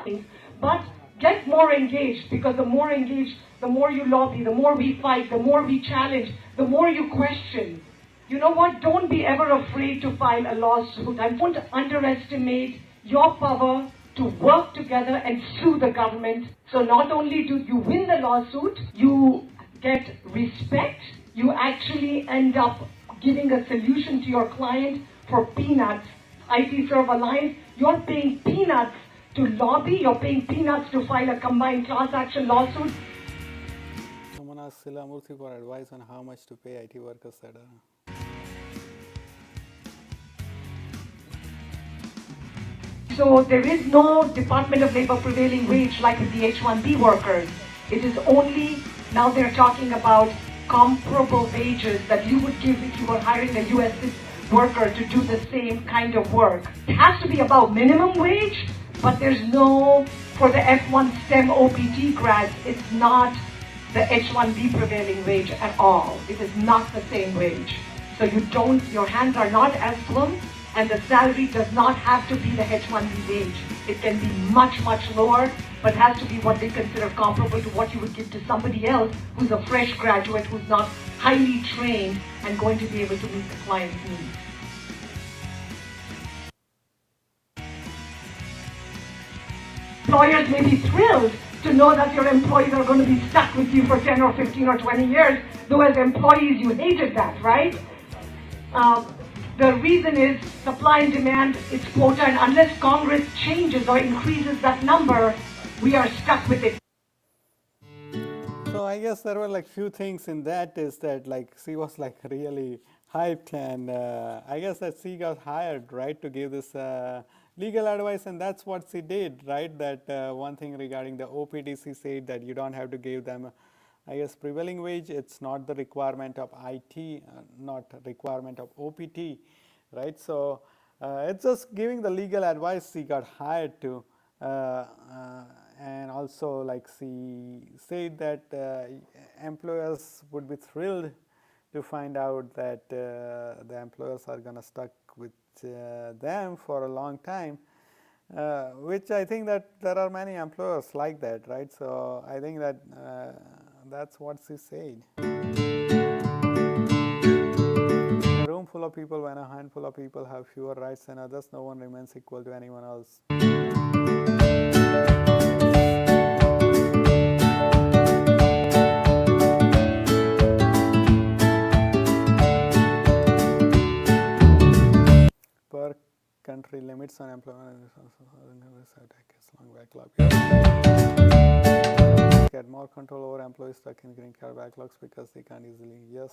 applause. But get more engaged, because the more engaged, the more you lobby, the more we fight, the more we challenge, the more you question. You know what? Don't be ever afraid to file a lawsuit. I won't underestimate your power to work together and sue the government. So not only do you win the lawsuit, you get respect, you actually end up giving a solution to your client for peanuts. IT-Serve Alliance, you're paying peanuts to lobby, you're paying peanuts to file a combined class action lawsuit. Someone asked Sila Murthy for advice on how much to pay IT workers at So there is no Department of Labor prevailing wage like with the H-1B workers. It is only, now they're talking about comparable wages that you would give if you were hiring a U.S. worker to do the same kind of work. It has to be about minimum wage, but there's no, for the F1 STEM OPT grads, it's not the H1B prevailing wage at all. It is not the same wage. So your hands are not as full, and the salary does not have to be the H1B wage. It can be much, much lower, but has to be what they consider comparable to what you would give to somebody else who's a fresh graduate, who's not highly trained and going to be able to meet the client's needs. Employers may be thrilled to know that your employees are going to be stuck with you for 10 or 15 or 20 years, though as employees you hated that, right? The reason is supply and demand, it's quota, and unless Congress changes or increases that number, we are stuck with it. So I guess there were like few things in that is that like she was like really hyped, and I guess that she got hired, right, to give this legal advice, and that's what she did, right? That one thing regarding the OPT, she said that you don't have to give them, I guess, prevailing wage. It's not the requirement of IT, not requirement of OPT, right? So it's just giving the legal advice she got hired to. And also, like she said that employers would be thrilled to find out that the employers are going to stuck with them for a long time, which I think that there are many employers like that, right? So I think that that's what she said. A room full of people, when a handful of people have fewer rights than others, no one remains equal to anyone else. Per country limits on employment long backlog. Get more control over employees stuck in green card backlogs because they can't easily. Yes.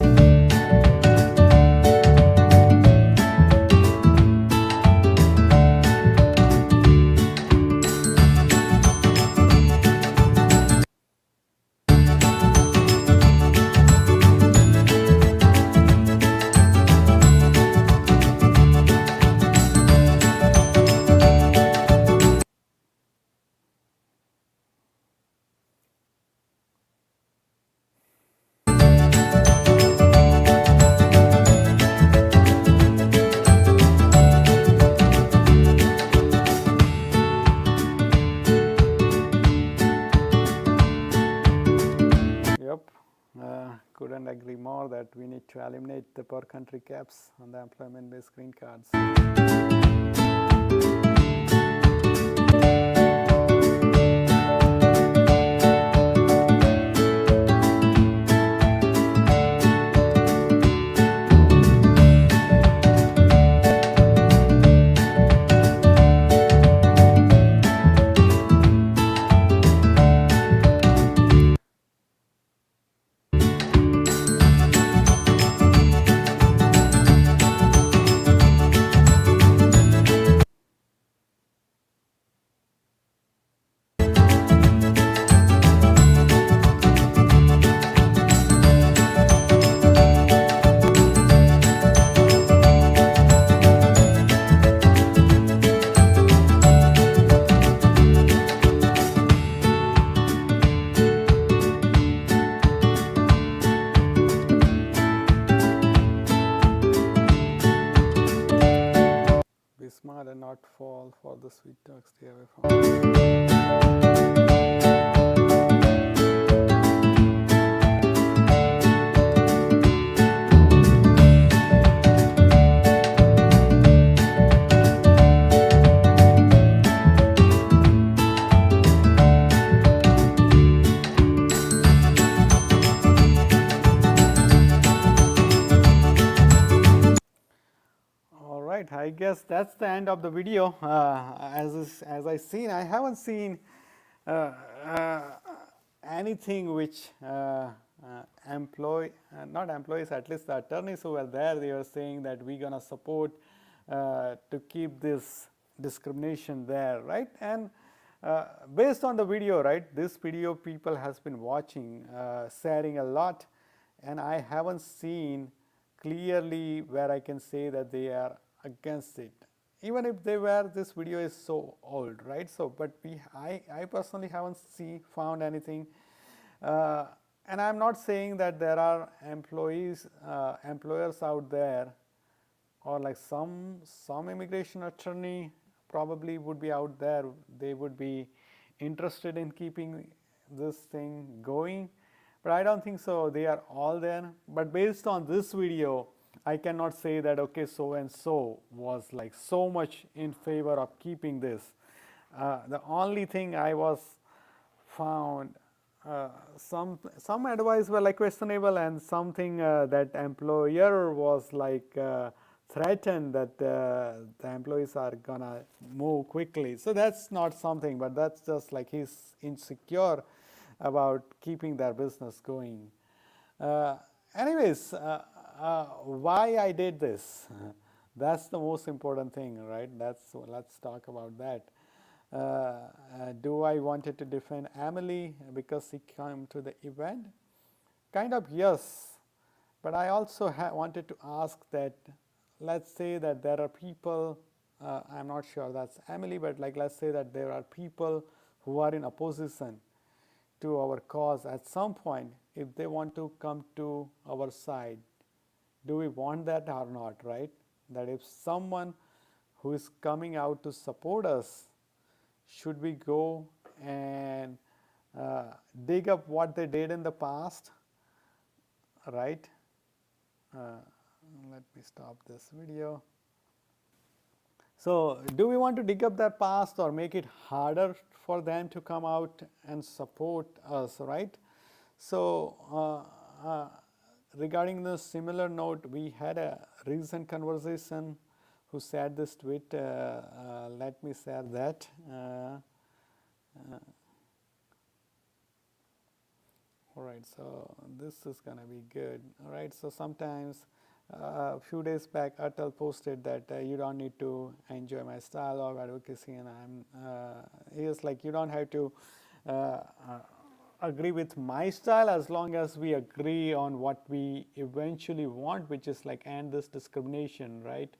Couldn't agree more that we need to eliminate the per country caps on the employment based green cards. Smart and not fall for the sweet talk. Stay away from. I guess that's the end of the video. As I seen, I haven't seen anything which not employees, at least the attorneys who were there, they were saying that we're gonna support to keep this discrimination there, right? And based on the video, right, this video people has been watching, sharing a lot, and I haven't seen clearly where I can say that they are against it. Even if they were, this video is so old, right? So, but I personally haven't found anything. And I'm not saying that there are employers out there, or like some immigration attorney probably would be out there. They would be interested in keeping this thing going, but I don't think so. They are all there. But based on this video, I cannot say that okay, so and so was like so much in favor of keeping this. The only thing I was found, some advice were like questionable, and something that employer was like threatened that the employees are gonna move quickly. So that's not something, but that's just like he's insecure about keeping their business going. Anyways, why I did this? That's the most important thing, right? Let's talk about that. Do I wanted to defend Emily because he came to the event? Kind of yes, but I also wanted to ask that, let's say that there are people, I'm not sure that's Emily, but like let's say that there are people who are in opposition to our cause at some point. If they want to come to our side, do we want that or not, right? That if someone who is coming out to support us, should we go and dig up what they did in the past, right? Let me stop this video. So, do we want to dig up their past or make it harder for them to come out and support us, right? So, regarding the similar note, we had a recent conversation who said this tweet. Let me share that. All right, so this is going to be good. All right, so sometimes a few days back, Atal posted that you don't need to enjoy my style of advocacy, and he is like, you don't have to agree with my style as long as we agree on what we eventually want, which is like end this discrimination, right?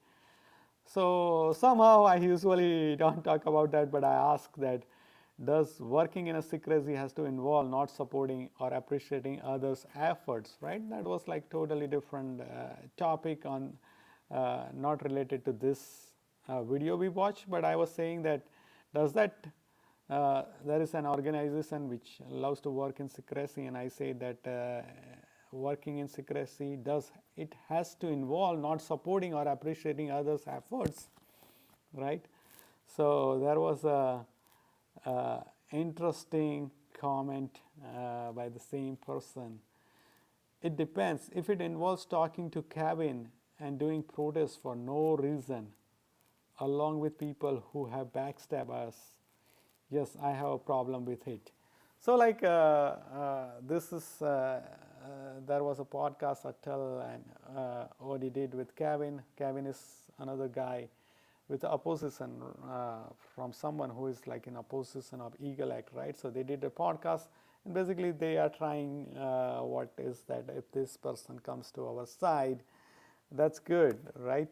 So somehow I usually don't talk about that, but I ask that, does working in a secrecy has to involve not supporting or appreciating others' efforts, right? That was like totally different topic on not related to this video we watched, but I was saying that, does that there is an organization which loves to work in secrecy, and I say that working in secrecy it has to involve not supporting or appreciating others' efforts, right? So there was a interesting comment by the same person. It depends. If it involves talking to Kevin and doing protests for no reason, along with people who have backstabbed us, yes, I have a problem with it. So like this is, there was a podcast Atal and Odi did with Kevin. Kevin is another guy with the opposition from someone who is like in opposition of Eagle Act, right? So they did a podcast, and basically they are trying what is that if this person comes to our side, that's good, right?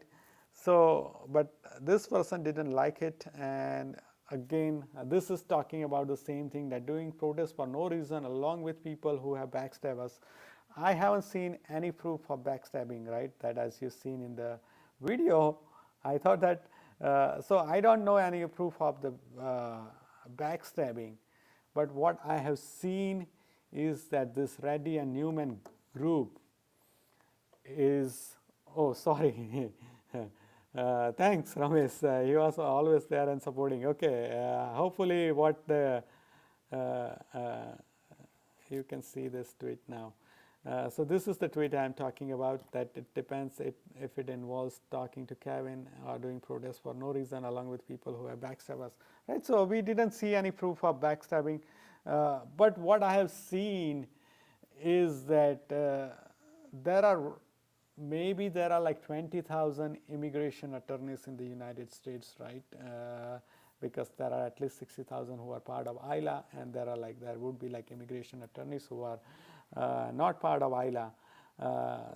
So, but this person didn't like it, and again, this is talking about the same thing, that doing protests for no reason along with people who have backstabbed us. I haven't seen any proof of backstabbing, right? That as you've seen in the video, I thought that, so I don't know any proof of the backstabbing, but what I have seen is that this Reddy and Newman group is, oh sorry, thanks Ramesh, he was always there and supporting. Okay, hopefully what the, you can see this tweet now. So this is the tweet I'm talking about, that it depends if it involves talking to Kevin or doing protests for no reason along with people who have backstabbed us, right? So we didn't see any proof of backstabbing, but what I have seen is that there are like 20,000 immigration attorneys in the United States, right? Because there are at least 60,000 who are part of ILA, and there would be like immigration attorneys who are not part of ILA.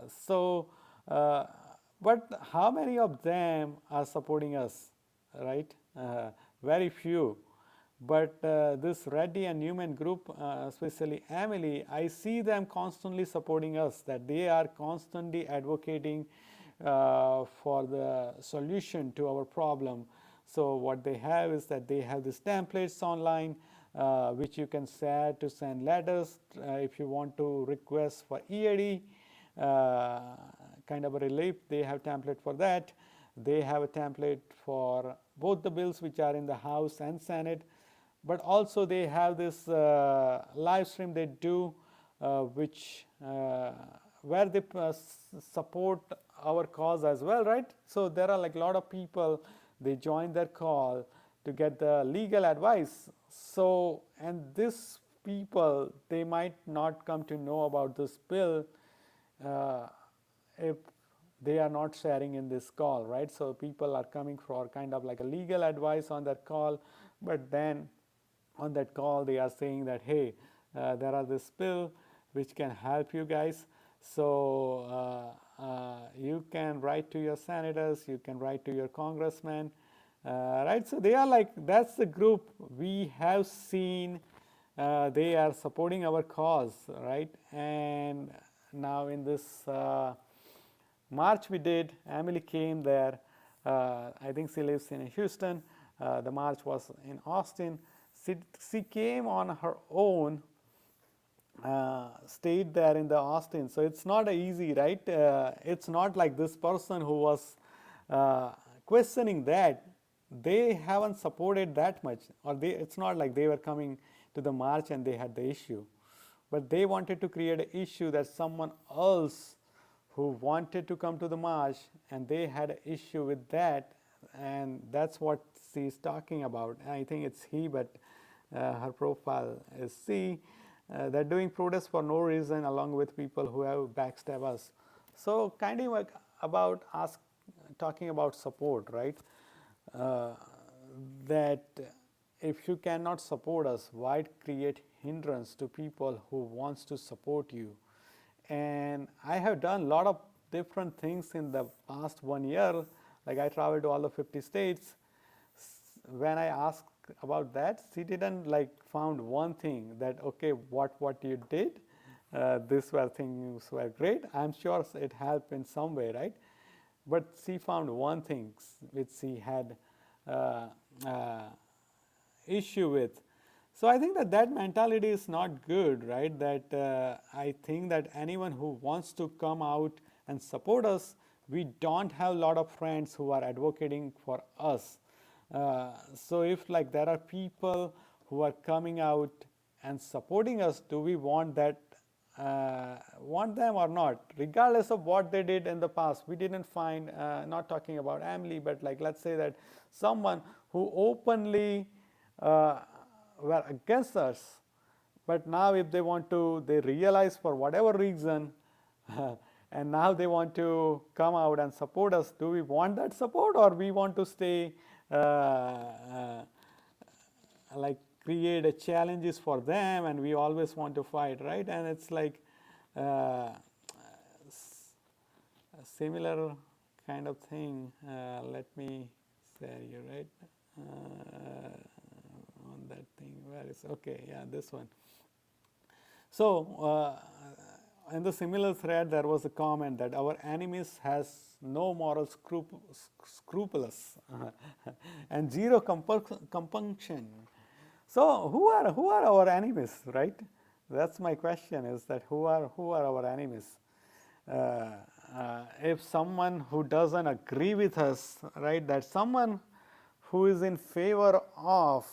So But how many of them are supporting us, right? Very few. But this Reddy and Newman group, especially Emily, I see them constantly supporting us, that they are constantly advocating for the solution to our problem. So what they have is that they have these templates online which you can set to send letters if you want to request for EAD, kind of a relief. They have template for that. They have a template for both the bills which are in the House and Senate, but also they have this live stream they do which where they support our cause as well, right? So there are like a lot of people, they join their call to get the legal advice. So, and these people, they might not come to know about this bill if they are not sharing in this call, right? So people are coming for kind of like a legal advice on that call, but then on that call they are saying that, hey, there are this bill which can help you guys. So you can write to your senators, you can write to your congressman, right? So they are like, that's the group we have seen. They are supporting our cause, right? And now in this march we did, Emily came there. I think she lives in Houston. The march was in Austin. She came on her own, stayed there in the Austin. So it's not easy, right? It's not like this person who was questioning that. They haven't supported that much, or it's not like they were coming to the march and they had the issue. But they wanted to create an issue that someone else who wanted to come to the march and they had an issue with that, and that's what she's talking about. I think it's he, but her profile is C. They're doing protests for no reason along with people who have backstabbed us. So kind of like about talking about support, right? That if you cannot support us, why create hindrance to people who wants to support you? And I have done a lot of different things in the past 1 year. Like I traveled to all the 50 states. When I asked about that, she didn't like found one thing that, okay, what you did, these were things were great. I'm sure it helped in some way, right? But she found one thing which she had issue with. So I think that mentality is not good, right? That I think that anyone who wants to come out and support us, we don't have a lot of friends who are advocating for us. So if like there are people who are coming out and supporting us, do we want that? Want them or not, regardless of what they did in the past? We didn't find, not talking about Emily, but like let's say that someone who openly were against us, but now if they want to, they realize for whatever reason, and now they want to come out and support us, do we want that support, or we want to stay like create a challenges for them and we always want to fight, right? And it's like a similar kind of thing. Let me share you, right? On that thing, where is, okay, yeah, this one. So in the similar thread there was a comment that our enemies has no moral scrupulous and zero compunction. So who are our enemies, right? That's my question, is that who are our enemies? If someone who doesn't agree with us, right, that someone who is in favor of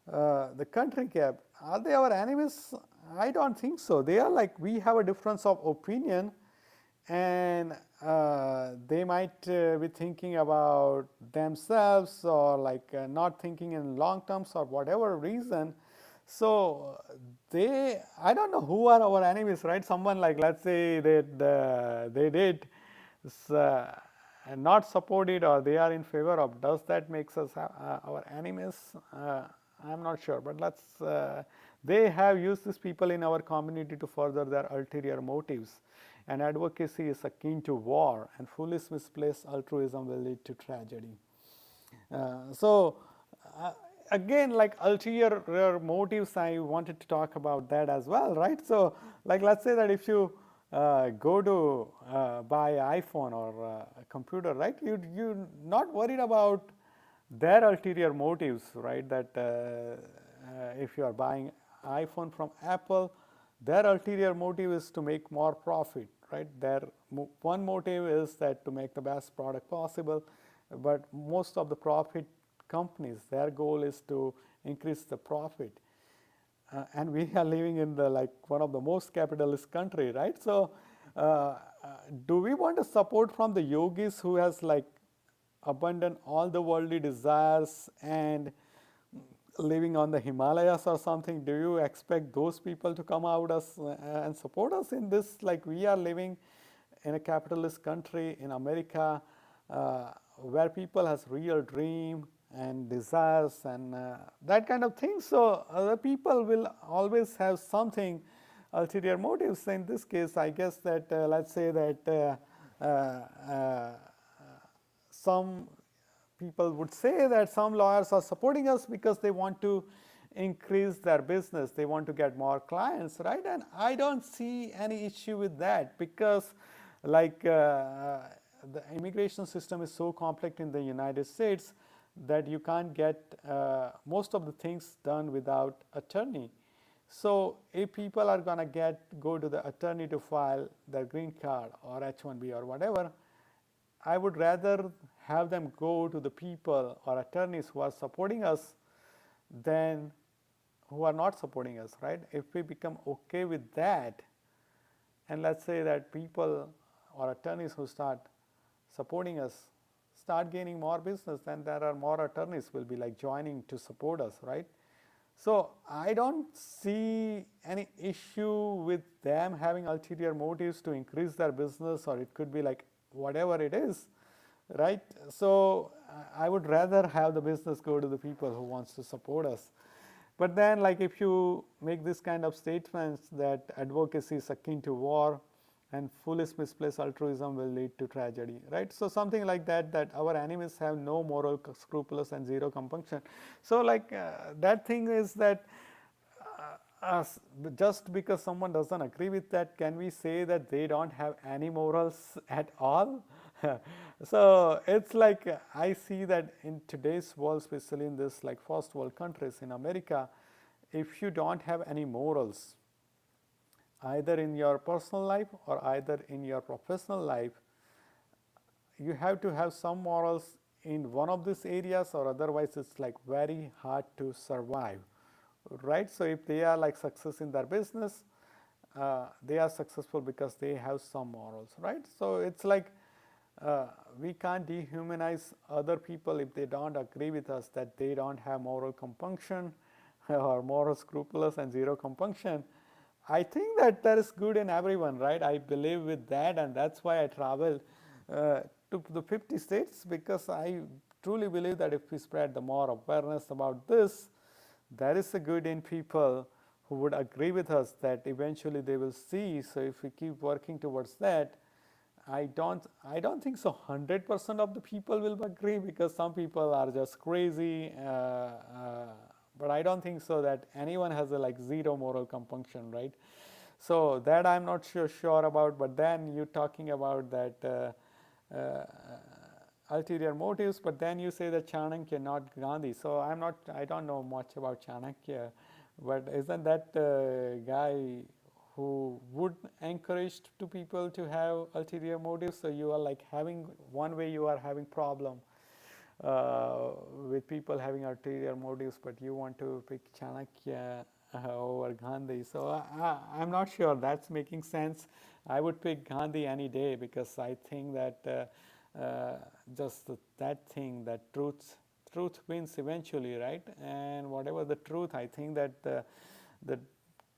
the country cap, are they our enemies? I don't think so. They are like, we have a difference of opinion, and they might be thinking about themselves, or like not thinking in long terms, or whatever reason. So I don't know who are our enemies, right? Someone like, let's say that they did not support it, or they are in favor of, does that makes us our enemies? I'm not sure, but they have used these people in our community to further their ulterior motives. and advocacy is akin to war, and foolish misplaced altruism will lead to tragedy. So again, like ulterior motives, I wanted to talk about that as well, right? So like let's say that if you go to buy iPhone or a computer, right? You're not worried about their ulterior motives, right? That if you are buying iPhone from Apple, their ulterior motive is to make more profit, right? Their one motive is that to make the best product possible, but most of the profit companies, their goal is to increase the profit. And we are living in the like one of the most capitalist country, right? So do we want to support from the yogis who has like abandoned all the worldly desires and living on the Himalayas or something? Do you expect those people to come out us and support us in this? Like we are living in a capitalist country in America where people has real dream and desires and that kind of thing. So other people will always have something ulterior motives. In this case, I guess that let's say that some people would say that some lawyers are supporting us because they want to increase their business, they want to get more clients, right? And I don't see any issue with that because like the immigration system is so complex in the United States that you can't get most of the things done without attorney. So if people are going to go to the attorney to file their green card or H-1B or whatever, I would rather have them go to the people or attorneys who are supporting us than who are not supporting us, right? If we become okay with that, and let's say that people or attorneys who start supporting us start gaining more business, then there are more attorneys will be like joining to support us, right? So I don't see any issue with them having ulterior motives to increase their business, or it could be like whatever it is, right? So I would rather have the business go to the people who wants to support us. But then like if you make this kind of statements that advocacy is akin to war and foolish misplaced altruism will lead to tragedy, right? So something like that, that our enemies have no moral scruples and zero compunction. So like that thing is that just because someone doesn't agree with that, can we say that they don't have any morals at all? So it's like I see that in today's world, especially in this like first world countries in America, if you don't have any morals, either in your personal life or either in your professional life, you have to have some morals in one of these areas, or otherwise it's like very hard to survive, right? So if they are like success in their business, they are successful because they have some morals, right? So it's like we can't dehumanize other people if they don't agree with us that they don't have moral compunction or moral scrupulous and zero compunction. I think that there is good in everyone, right? I believe with that, and that's why I traveled to the 50 states, because I truly believe that if we spread the more awareness about this, there is a good in people who would agree with us that eventually they will see. So if we keep working towards that, I don't think so 100% of the people will agree, because some people are just crazy. But I don't think so that anyone has a like zero moral compunction, right? So that I'm not sure about. But then you're talking about that ulterior motives, but then you say that Chanakya, not Gandhi. So I don't know much about Chanakya, but isn't that guy who would encourage to people to have ulterior motives? So you are like having one way, you are having problem with people having ulterior motives, but you want to pick Chanakya over Gandhi. So I'm not sure that's making sense. I would pick Gandhi any day, because I think that just that thing, that truth wins eventually, right? And whatever the truth, I think that the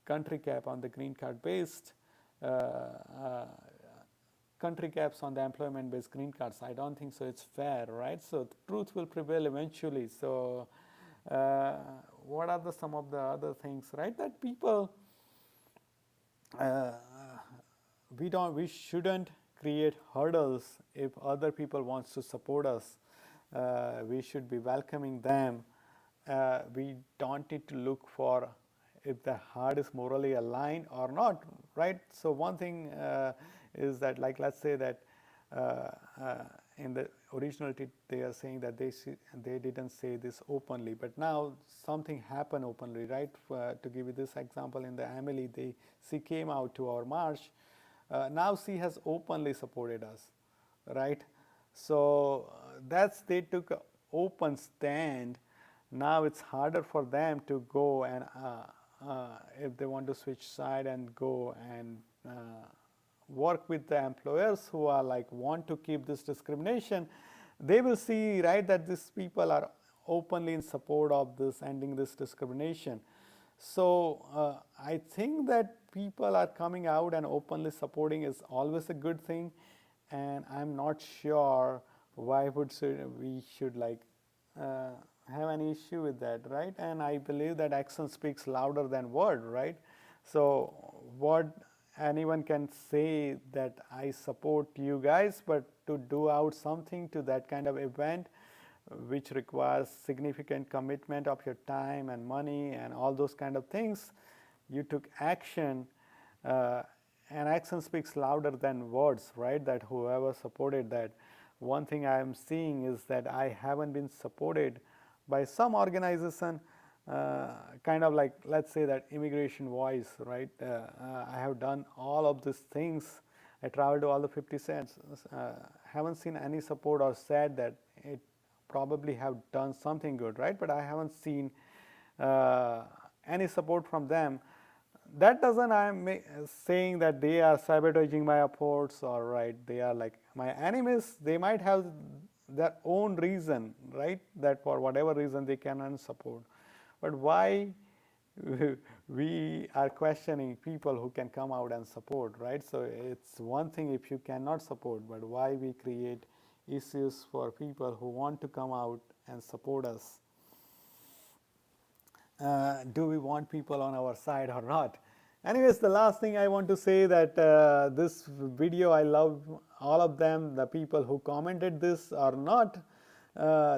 country cap on the green card based country caps on the employment based green cards, I don't think so it's fair, right? So the truth will prevail eventually. So what are some of the other things, right, that people we shouldn't create hurdles if other people wants to support us. We should be welcoming them. We don't need to look for if the heart is morally aligned or not, right? So one thing is that, like, let's say that in the original they are saying that they didn't say this openly, but now something happened openly, right? To give you this example, in the Emily, she came out to our march. Now she has openly supported us, right? So they took an open stand. Now it's harder for them to go and if they want to switch side and go and work with the employers who are like want to keep this discrimination, they will see, right, that these people are openly in support of this ending this discrimination. So I think that people are coming out and openly supporting is always a good thing, and I'm not sure why we should like have any issue with that, right? And I believe that action speaks louder than word, right? So what anyone can say that I support you guys, but to do out something to that kind of event which requires significant commitment of your time and money and all those kind of things, you took action, and action speaks louder than words, right? That whoever supported that. One thing I am seeing is that I haven't been supported by some organization, kind of like, let's say that Immigration Voice, right? I have done all of these things. I traveled to all the 50 states. Haven't seen any support or said that it probably have done something good, right? But I haven't seen any support from them. That doesn't I'm saying that they are sabotaging my efforts, or right, they are like my enemies. They might have their own reason, right, that for whatever reason they cannot support. But why we are questioning people who can come out and support, right? So it's one thing if you cannot support, but why we create issues for people who want to come out and support us? Do we want people on our side or not? Anyways, the last thing I want to say that this video, I love all of them, the people who commented this or not.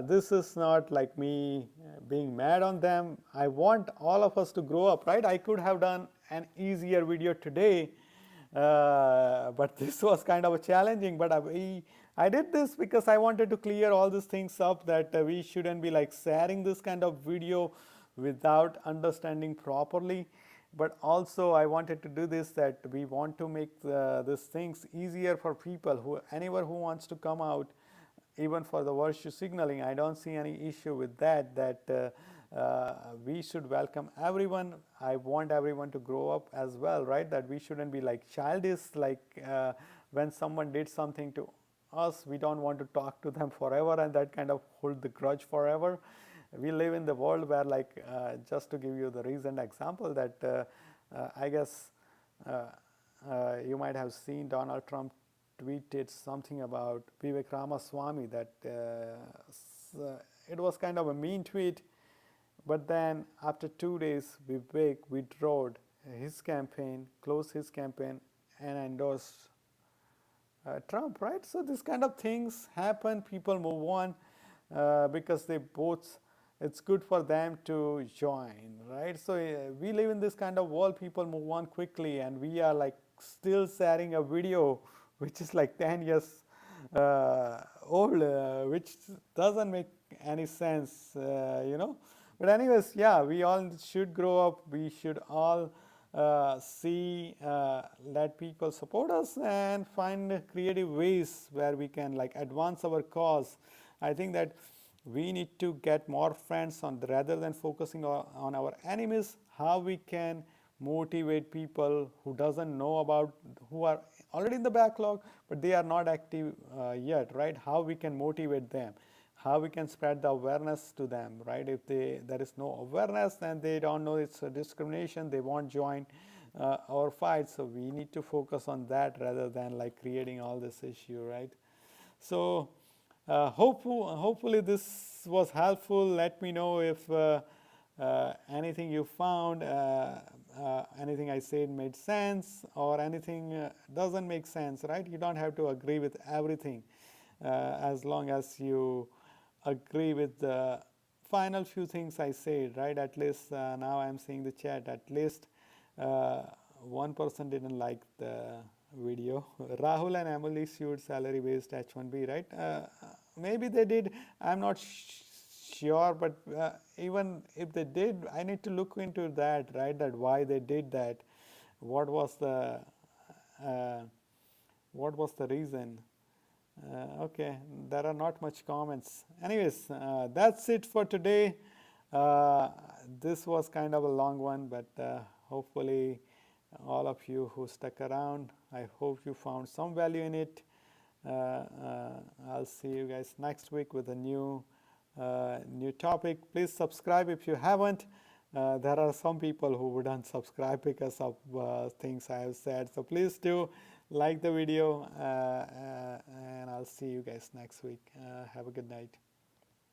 This is not like me being mad on them. I want all of us to grow up, right? I could have done an easier video today, but this was kind of challenging. But I did this because I wanted to clear all these things up, that we shouldn't be like sharing this kind of video without understanding properly. But also I wanted to do this, that we want to make these things easier for people, anyone who wants to come out, even for the virtue signaling. I don't see any issue with that, we should welcome everyone. I want everyone to grow up as well, right? That we shouldn't be like childish, like when someone did something to us, we don't want to talk to them forever and that kind of hold the grudge forever. We live in the world where, like, just to give you the recent example, that I guess you might have seen Donald Trump tweeted something about Vivek Ramaswamy, that it was kind of a mean tweet, but then after 2 days Vivek withdrew his campaign, closed his campaign, and endorsed Trump, right? So this kind of things happen, people move on because they both, it's good for them to join, right? So we live in this kind of world, people move on quickly, and we are like still sharing a video which is like 10 years old, which doesn't make any sense, But anyways, yeah, we all should grow up. We should all let people support us and find creative ways where we can like advance our cause. I think that we need to get more friends rather than focusing on our enemies, how we can motivate people who doesn't know about, who are already in the backlog, but they are not active yet, right? How we can motivate them, how we can spread the awareness to them, right? If there is no awareness, then they don't know it's a discrimination, they won't join our fight. So we need to focus on that rather than like creating all this issue, right? So hopefully this was helpful. Let me know if anything you found anything I said made sense or anything doesn't make sense, right? You don't have to agree with everything as long as you agree with the final few things I said, right? At least now I'm seeing the chat, at least one person didn't like the video. Rahul and Emily sued salary based H1B, right? Maybe they did, I'm not sure, but even if they did, I need to look into that, right? That why they did that, what was the reason? Okay, there are not much comments. Anyways, that's it for today. This was kind of a long one, but hopefully all of you who stuck around, I hope you found some value in it. I'll see you guys next week with a new topic. Please subscribe if you haven't. There are some people who wouldn't subscribe because of things I have said. So please do like the video, and I'll see you guys next week. Have a good night.